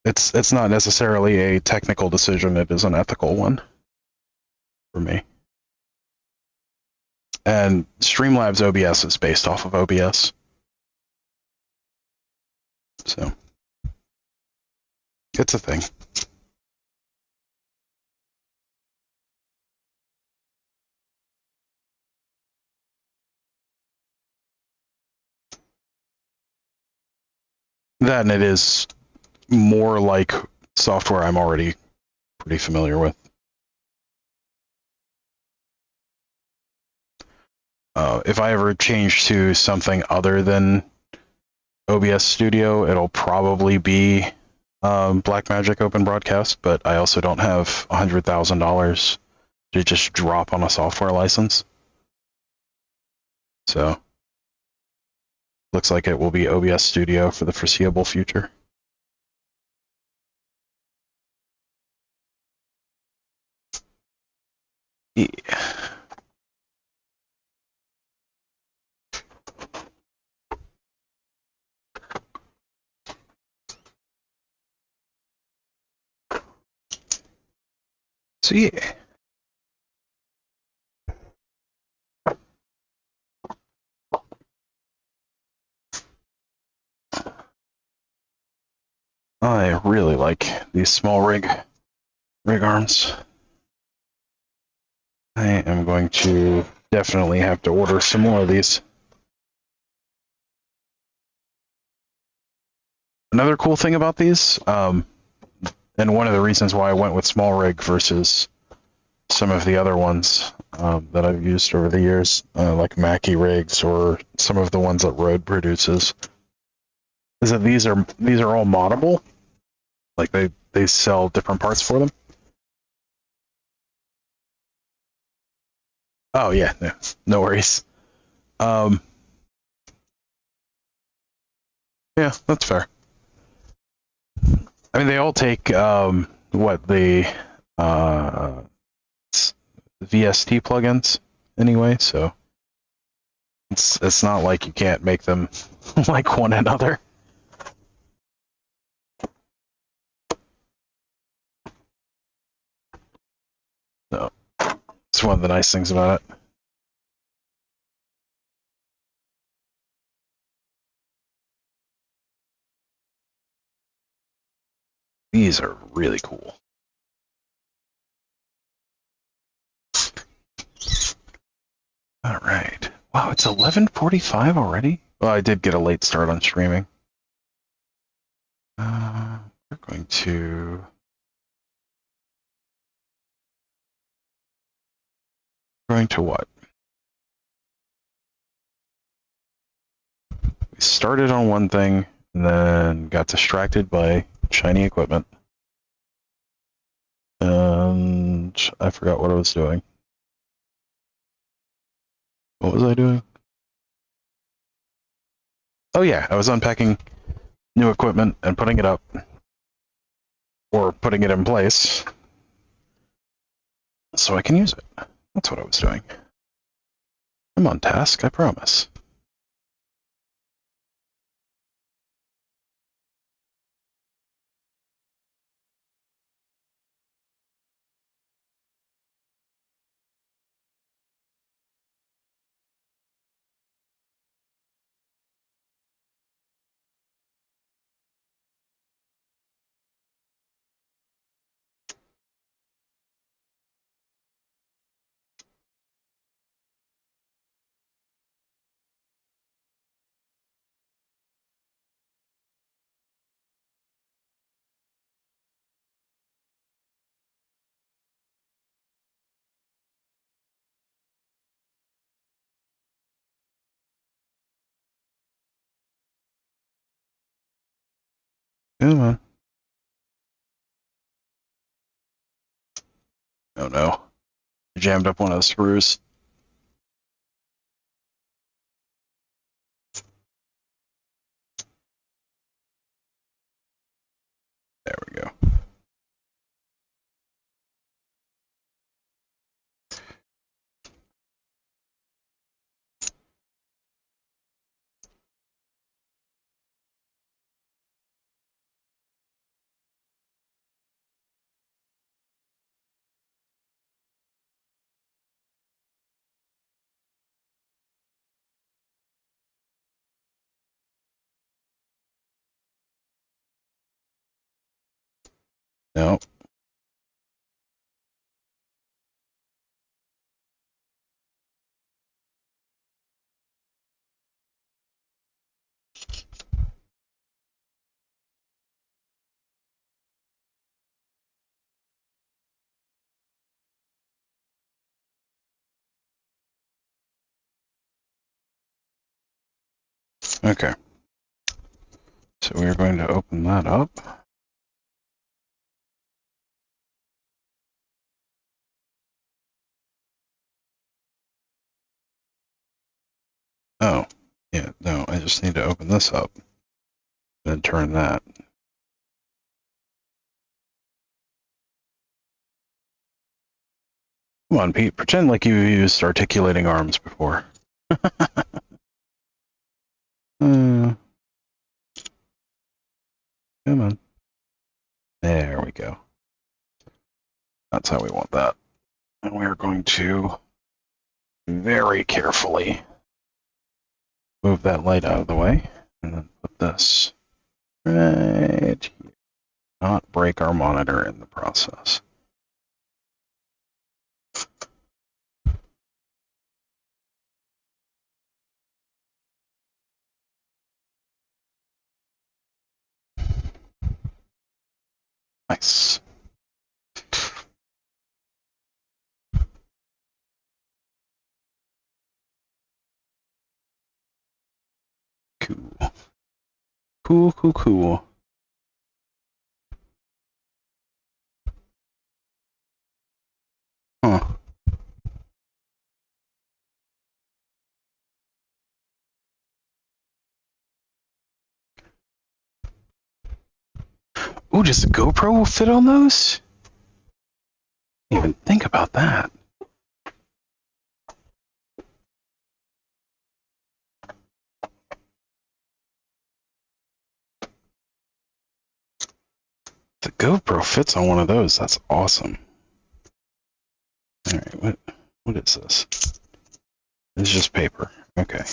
It's not necessarily a technical decision, it is an ethical one for me. And Streamlabs OBS is based off of OBS. So it's a thing. That, and it is more like software I'm already pretty familiar with. If I ever change to something other than OBS Studio, it'll probably be Blackmagic Open Broadcast, but I also don't have $100,000 to just drop on a software license. So looks like it will be OBS Studio for the foreseeable future. Yeah. So yeah. I really like these small rig arms. I am going to definitely have to order some more of these. Another cool thing about these, and one of the reasons why I went with small rig versus some of the other ones that I've used over the years, like Mackie rigs or some of the ones that Rode produces, is that these are all moddable. Like they sell different parts for them. Oh yeah, no worries. Yeah, that's fair. I mean, they all take what the VST plugins anyway, so It's not like you can't make them like one another. So it's one of the nice things about it. These are really cool. All right. Wow, it's 11:45 already? Well, I did get a late start on streaming. We're going to... what? We started on one thing, and then got distracted by shiny equipment. And I forgot what I was doing. What was I doing? Oh yeah, I was unpacking new equipment and putting it up. Or putting it in place. So I can use it. That's what I was doing. I'm on task, I promise. Come on. Oh no. I jammed up one of the screws. There we go. No. Okay. So we're going to open that up. Oh. Yeah, no, I just need to open this up. Then turn that. Come on, Pete. Pretend like you used articulating arms before. Come on. There we go. That's how we want that. And we're going to very carefully move that light out of the way and then put this right here. Not break our monitor in the process. Nice. Cool. Cool, cool, cool. Huh. Ooh, does the GoPro fit on those? Didn't even think about that. The GoPro fits on one of those. That's awesome. All right, what is this? It's just paper. Okay.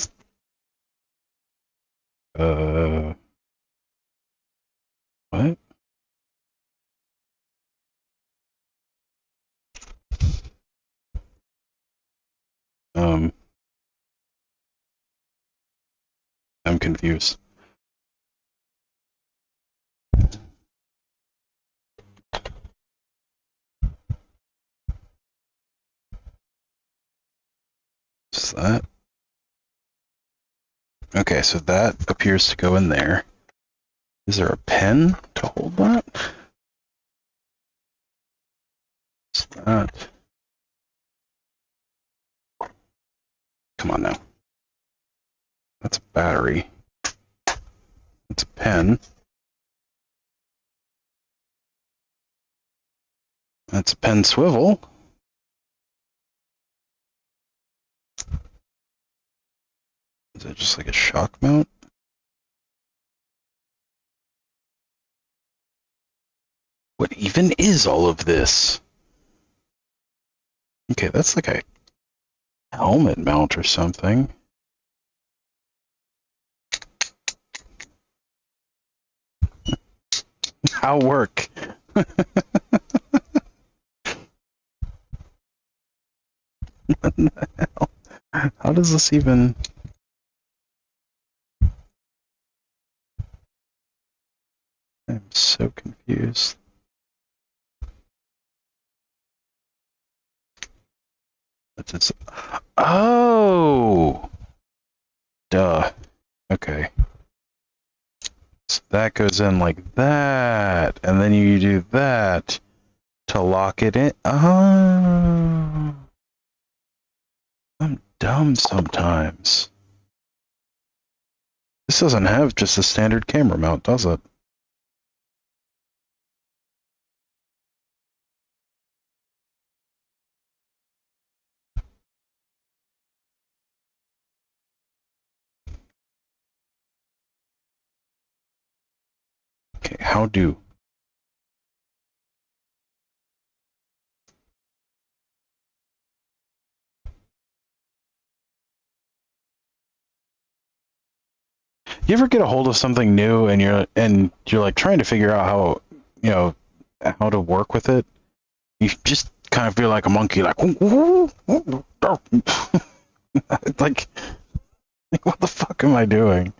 What? I'm confused. Is that? Okay, so that appears to go in there. Is there a pen to hold that? Is that? Come on now. That's a battery. That's a pen. That's a pen swivel. Is that just like a shock mount? What even is all of this? Okay, that's like a helmet mount or something. How work? What the hell? How does this even... I'm so confused. It's... Oh! Duh. Okay. So that goes in like that, and then you do that to lock it in. Oh! I'm dumb sometimes. This doesn't have just a standard camera mount, does it? Okay, how do? You ever get a hold of something new and you're like trying to figure out how, you know, how to work with it? You just kind of feel like a monkey, like, like what the fuck am I doing?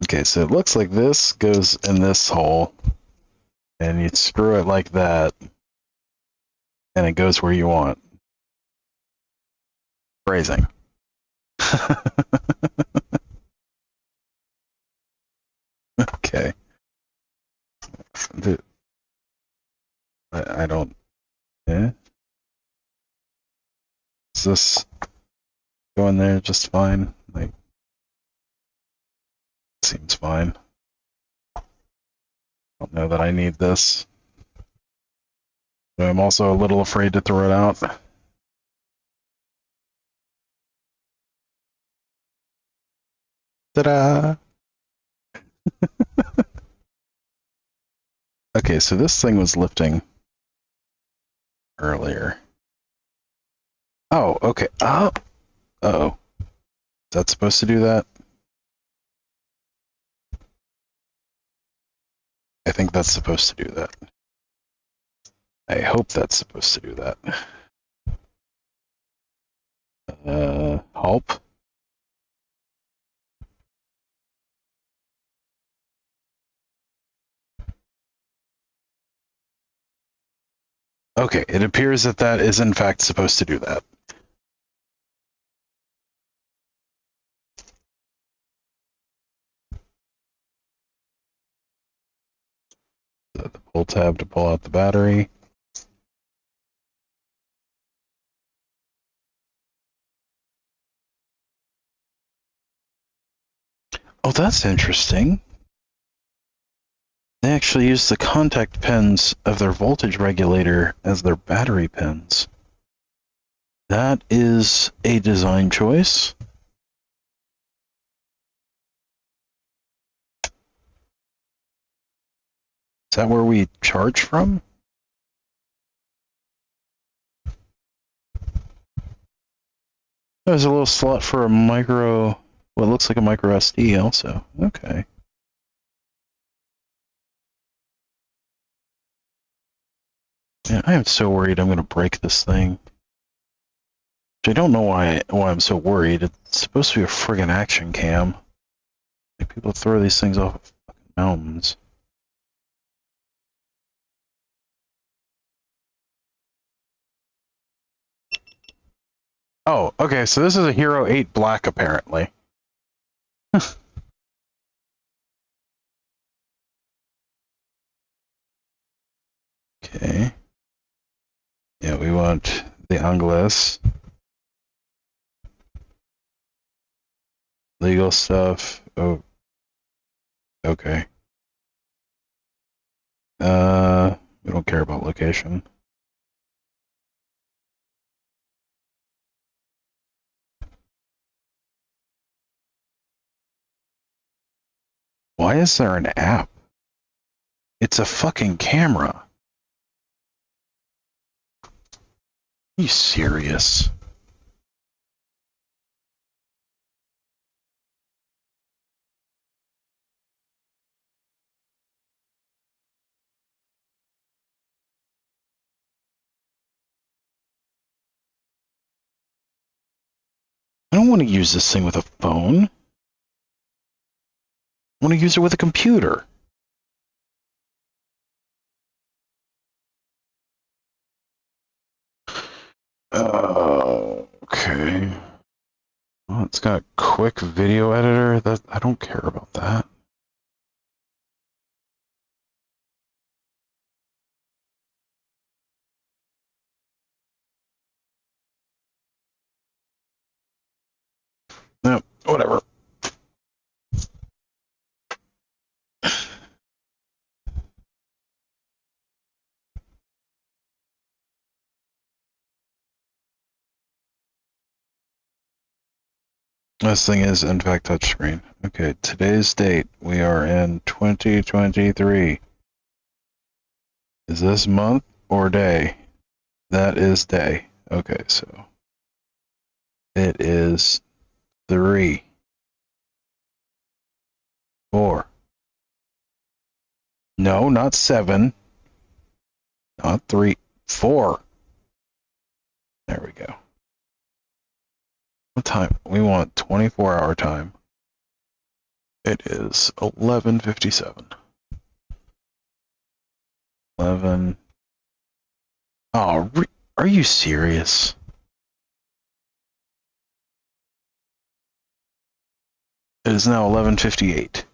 Okay, so it looks like this goes in this hole, and you screw it like that, and it goes where you want. Phrasing. Okay. I don't... Eh? Is this going there just fine? Like, seems fine. I don't know that I need this. But I'm also a little afraid to throw it out. Ta-da! Okay, so this thing was lifting earlier. Oh, okay. Oh! Uh-oh. Is that supposed to do that? I think that's supposed to do that. I hope that's supposed to do that. Help? Okay, it appears that that is in fact supposed to do that. The pull tab to pull out the battery. Oh, that's interesting. They actually use the contact pins of their voltage regulator as their battery pins. That is a design choice. that where we charge from? There's a little slot for a micro, what looks like a micro SD also. Okay. Man, I am so worried I'm going to break this thing. I don't know why I'm so worried. It's supposed to be a friggin' action cam. Like, people throw these things off of fucking mountains. Oh, okay, so this is a Hero 8 Black, apparently. Okay. Yeah, we want the Angles. Legal stuff. Oh. Okay. We don't care about location. Why is there an app? It's a fucking camera. Are you serious? I don't want to use this thing with a phone. I want to use it with a computer. Okay. Well, it's got a quick video editor. That I don't care about that. No, whatever. This thing is, in fact, touchscreen. Okay, today's date. We are in 2023. Is this month or day? That is day. Okay, so it is 3, 4. No, not 7. Not 3. 4. There we go. What time? We want 24-hour time. It is 11:57. 11. Oh, are you serious? It is now 11:58.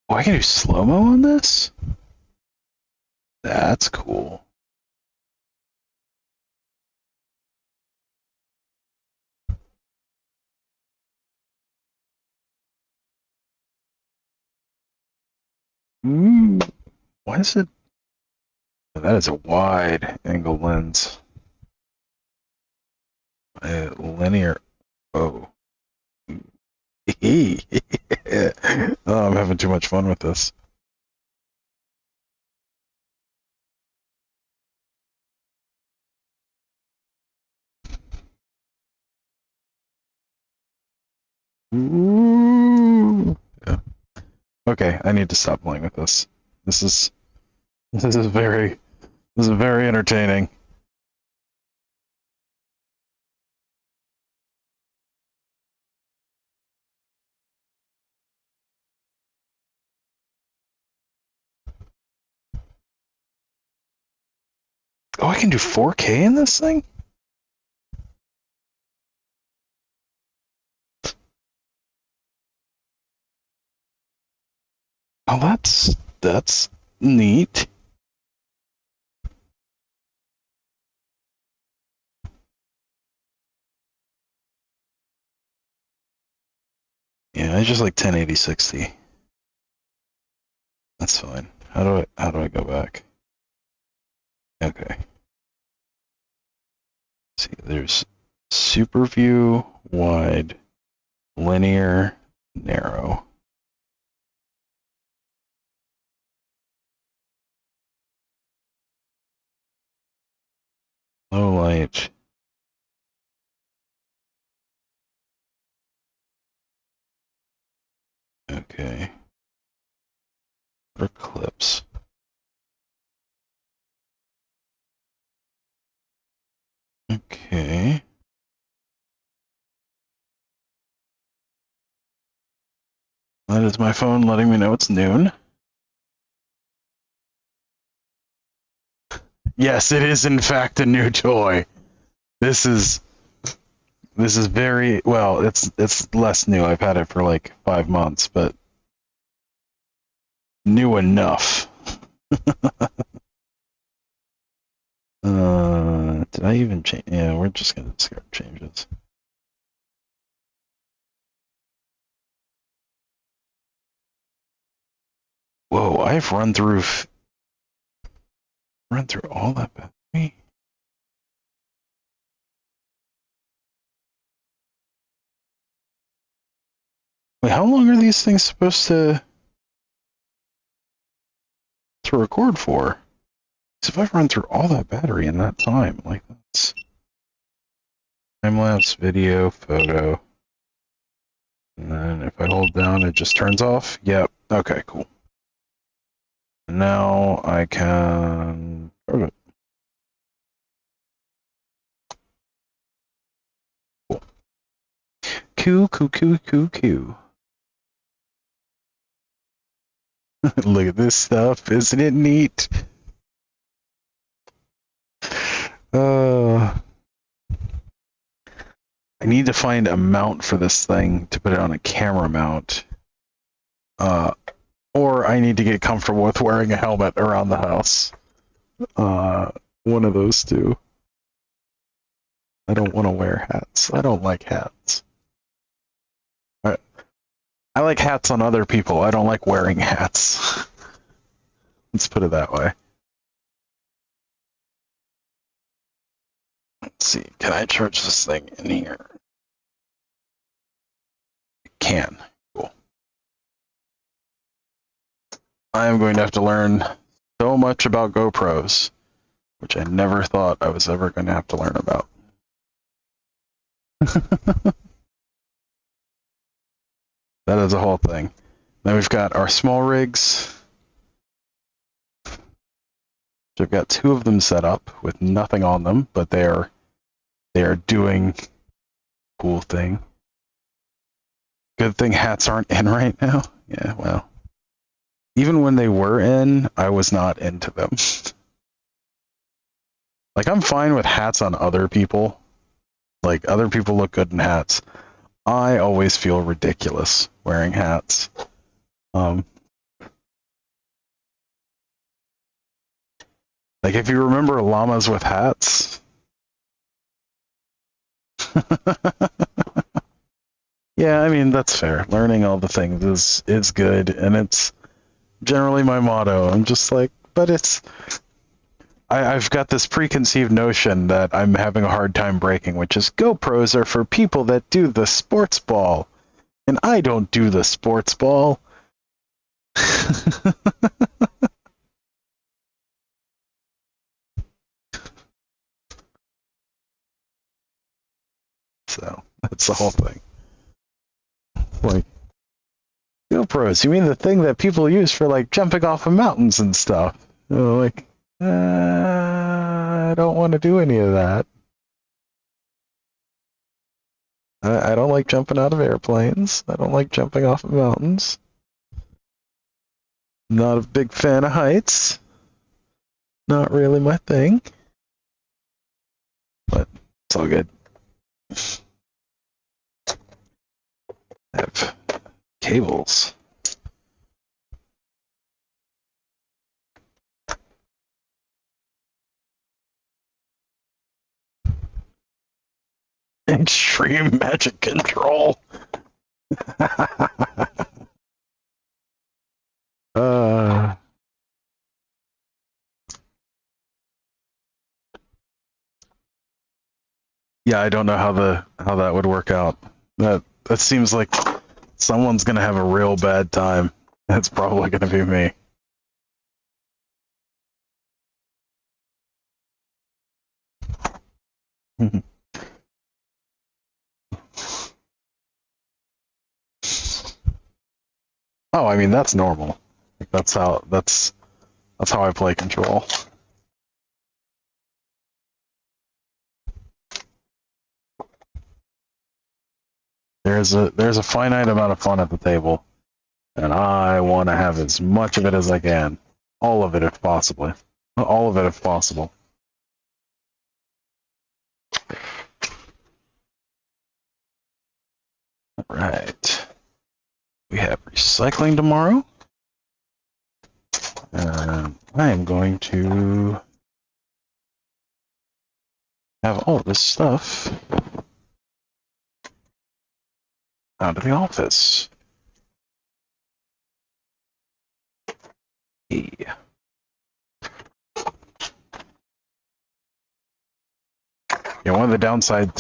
Oh, I can do slow-mo on this? That's cool. Why is it? That is a wide angle lens. A linear. Oh. Oh, I'm having too much fun with this. Ooh. Yeah. Okay, I need to stop playing with this. This is very entertaining. Oh, I can do 4K in this thing? Oh, that's neat. Yeah, I just like 1080-60. That's fine. How do I go back? Okay. see, there's super view, wide, linear, narrow. Low light. Okay. For clips. Okay. That is my phone letting me know it's noon. Yes, it is in fact a new toy. This is very well, it's less new. I've had it for like 5 months, but new enough. Did I even change? Yeah, we're just gonna discard changes. Whoa, I've run through all that battery. Wait, how long are these things supposed to record for? So if I've run through all that battery in that time, like that's time lapse, video, photo, and then if I hold down, it just turns off. Yep. Okay, cool. And now I can start it. Cool. Coo. Look at this stuff. Isn't it neat? I need to find a mount for this thing to put it on a camera mount. Or I need to get comfortable with wearing a helmet around the house. One of those two. I don't want to wear hats. I don't like hats. I like hats on other people. I don't like wearing hats. Let's put it that way. Let's see. Can I charge this thing in here? I can. Cool. I am going to have to learn so much about GoPros, which I never thought I was ever going to have to learn about. That is a whole thing. Then we've got our small rigs. I've got 2 of them set up with nothing on them, but they are doing cool thing. Good thing hats aren't in right now. Yeah, well. Even when they were in, I was not into them. Like, I'm fine with hats on other people. Like, other people look good in hats. I always feel ridiculous wearing hats. Like, if you remember llamas with hats. Yeah, I mean, that's fair. Learning all the things is good, and it's generally my motto. I'm just like, but I've got this preconceived notion that I'm having a hard time breaking, which is GoPros are for people that do the sports ball, and I don't do the sports ball. So that's the whole thing. Like, GoPros, you mean the thing that people use for like jumping off of mountains and stuff? Like, I don't want to do any of that. I don't like jumping out of airplanes. I don't like jumping off of mountains. Not a big fan of heights. Not really my thing. But it's all good. I have cables. Extreme magic control. Yeah, I don't know how that would work out. That seems like someone's gonna have a real bad time. That's probably gonna be me. Oh, I mean that's normal. Like, that's how I play Control. There's a finite amount of fun at the table, and I want to have as much of it as I can, all of it if possible, all of it if possible. All right, we have recycling tomorrow, and I am going to have all this stuff out of the office. Yeah. Yeah, one of the downsides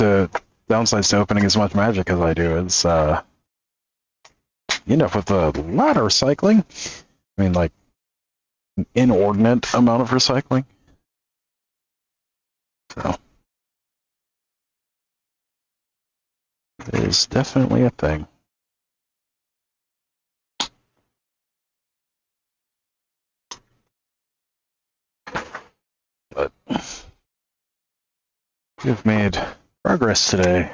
to opening as much magic as I do is you end up with a lot of recycling. I mean, like an inordinate amount of recycling. So it is definitely a thing. But we've made progress today.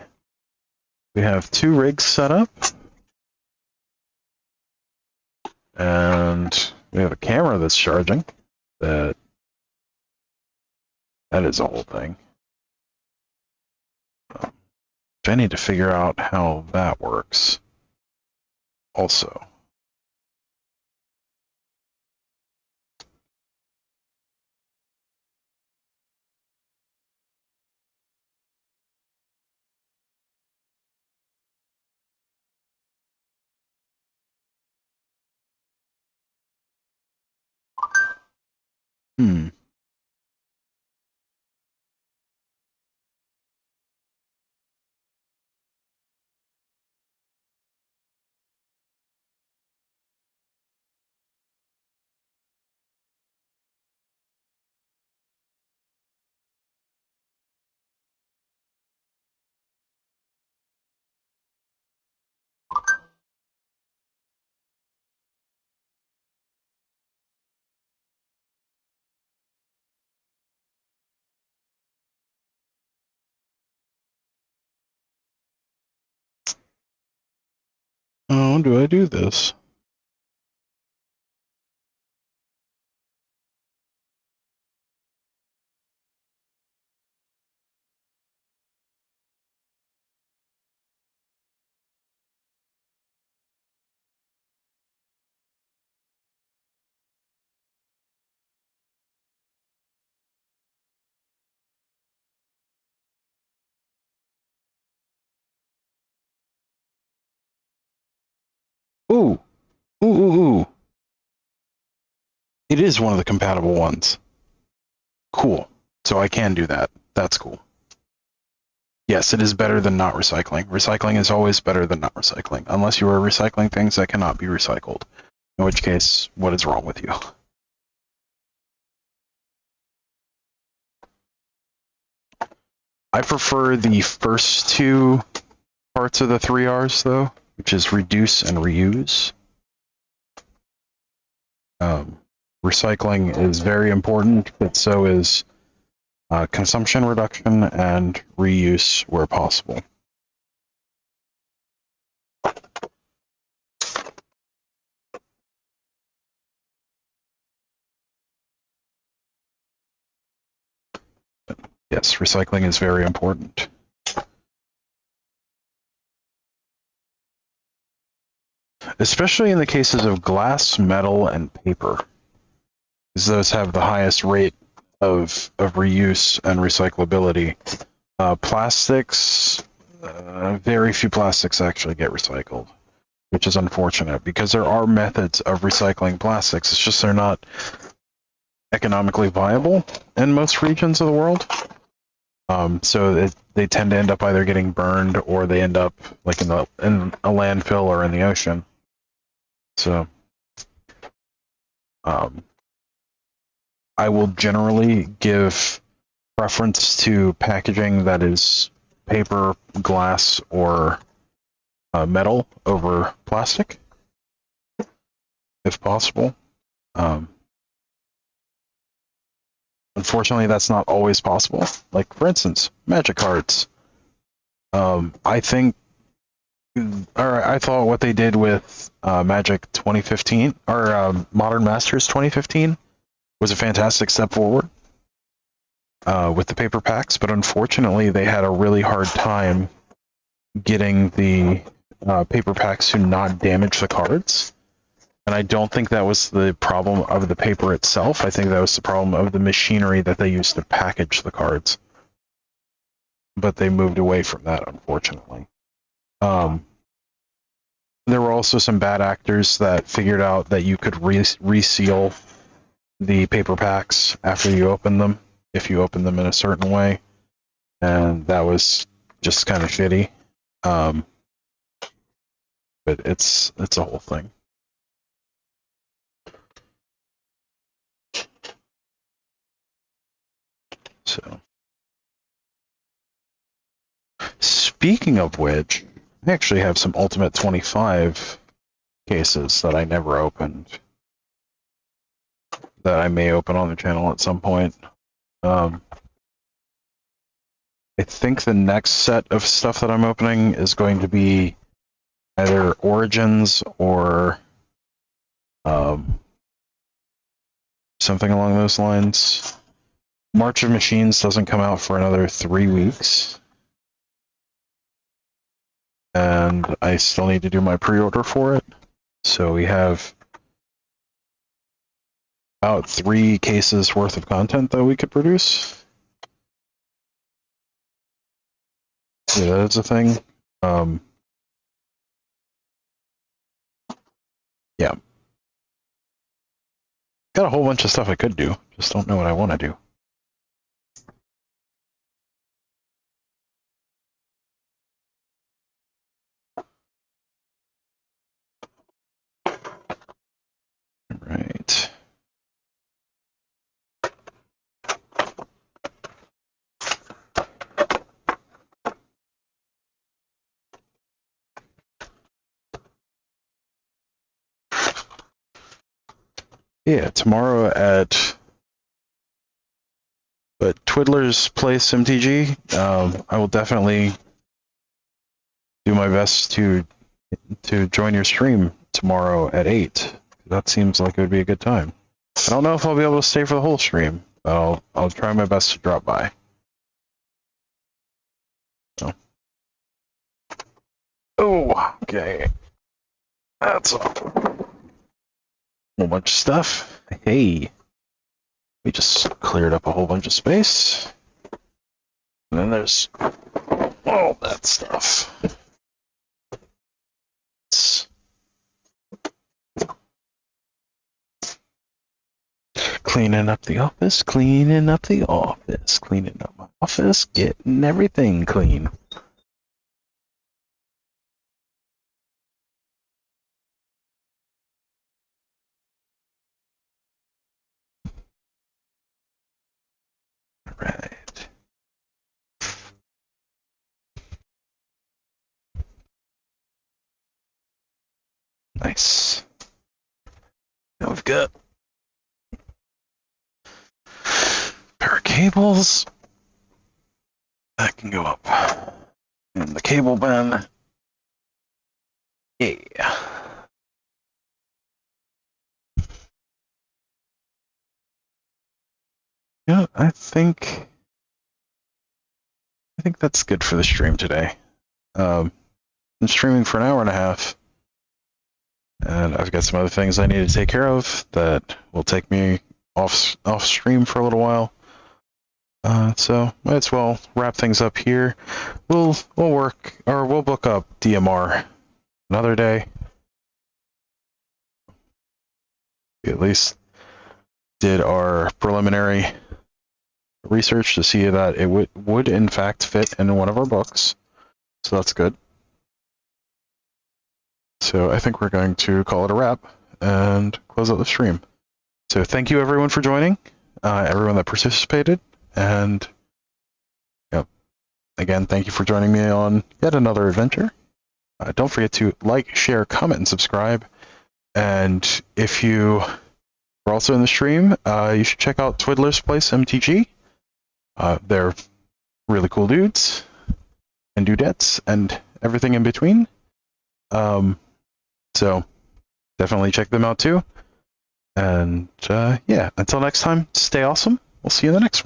We have 2 rigs set up, and we have a camera that's charging. That is a whole thing. I need to figure out how that works. Also. How do I do this? Ooh. Ooh, ooh, ooh. It is one of the compatible ones. Cool. So I can do that. That's cool. Yes, it is better than not recycling. Recycling is always better than not recycling, unless you are recycling things that cannot be recycled. In which case, what is wrong with you? I prefer the first 2 parts of the 3 R's, though, which is reduce and reuse. Recycling is very important, but so is consumption reduction and reuse where possible. Yes, recycling is very important. Especially in the cases of glass, metal, and paper, because those have the highest rate of reuse and recyclability. Plastics, very few plastics actually get recycled, which is unfortunate, because there are methods of recycling plastics. It's just they're not economically viable in most regions of the world. So they tend to end up either getting burned or they end up like in a landfill or in the ocean. So I will generally give preference to packaging that is paper, glass, or metal over plastic, if possible. Unfortunately, that's not always possible. Like, for instance, Magic cards. I think, or I thought what they did with Magic 2015, or Modern Masters 2015, was a fantastic step forward with the paper packs, but unfortunately, they had a really hard time getting the paper packs to not damage the cards. And I don't think that was the problem of the paper itself. I think that was the problem of the machinery that they used to package the cards. But they moved away from that, unfortunately. There were also some bad actors that figured out that you could reseal the paper packs after you open them, if you open them in a certain way. And that was just kind of shitty. But it's a whole thing. So, speaking of which, I actually have some Ultimate 25 cases that I never opened that I may open on the channel at some point. I think the next set of stuff that I'm opening is going to be either Origins or something along those lines. March of Machines doesn't come out for another 3 weeks. And I still need to do my pre-order for it. So we have about 3 cases worth of content that we could produce. Yeah, that's a thing. Yeah. Got a whole bunch of stuff I could do. Just don't know what I want to do. Right. Yeah, tomorrow at Twiddler's Place MTG, I will definitely do my best to join your stream tomorrow at 8. That seems like it would be a good time. I don't know if I'll be able to stay for the whole stream, but I'll try my best to drop by. So. Oh, okay. That's a whole bunch of stuff. Hey, we just cleared up a whole bunch of space. And then there's all that stuff. Cleaning up the office, cleaning up the office, cleaning up my office, getting everything clean. Right. Nice. Now we've got a pair of cables that can go up in the cable bin. Yeah. Yeah, I think that's good for the stream today. I'm streaming for an hour and a half, and I've got some other things I need to take care of that will take me off stream for a little while. So might as well wrap things up here. We'll book up DMR another day. We at least did our preliminary research to see that it would in fact fit in one of our books. So that's good. So I think we're going to call it a wrap and close out the stream. So thank you everyone for joining, everyone that participated, and again, thank you for joining me on yet another adventure. Don't forget to like, share, comment, and subscribe. And if you are also in the stream, you should check out Twiddler's Place MTG. They're really cool dudes and dudettes and everything in between. So definitely check them out too. And yeah, until next time, stay awesome. We'll see you in the next one.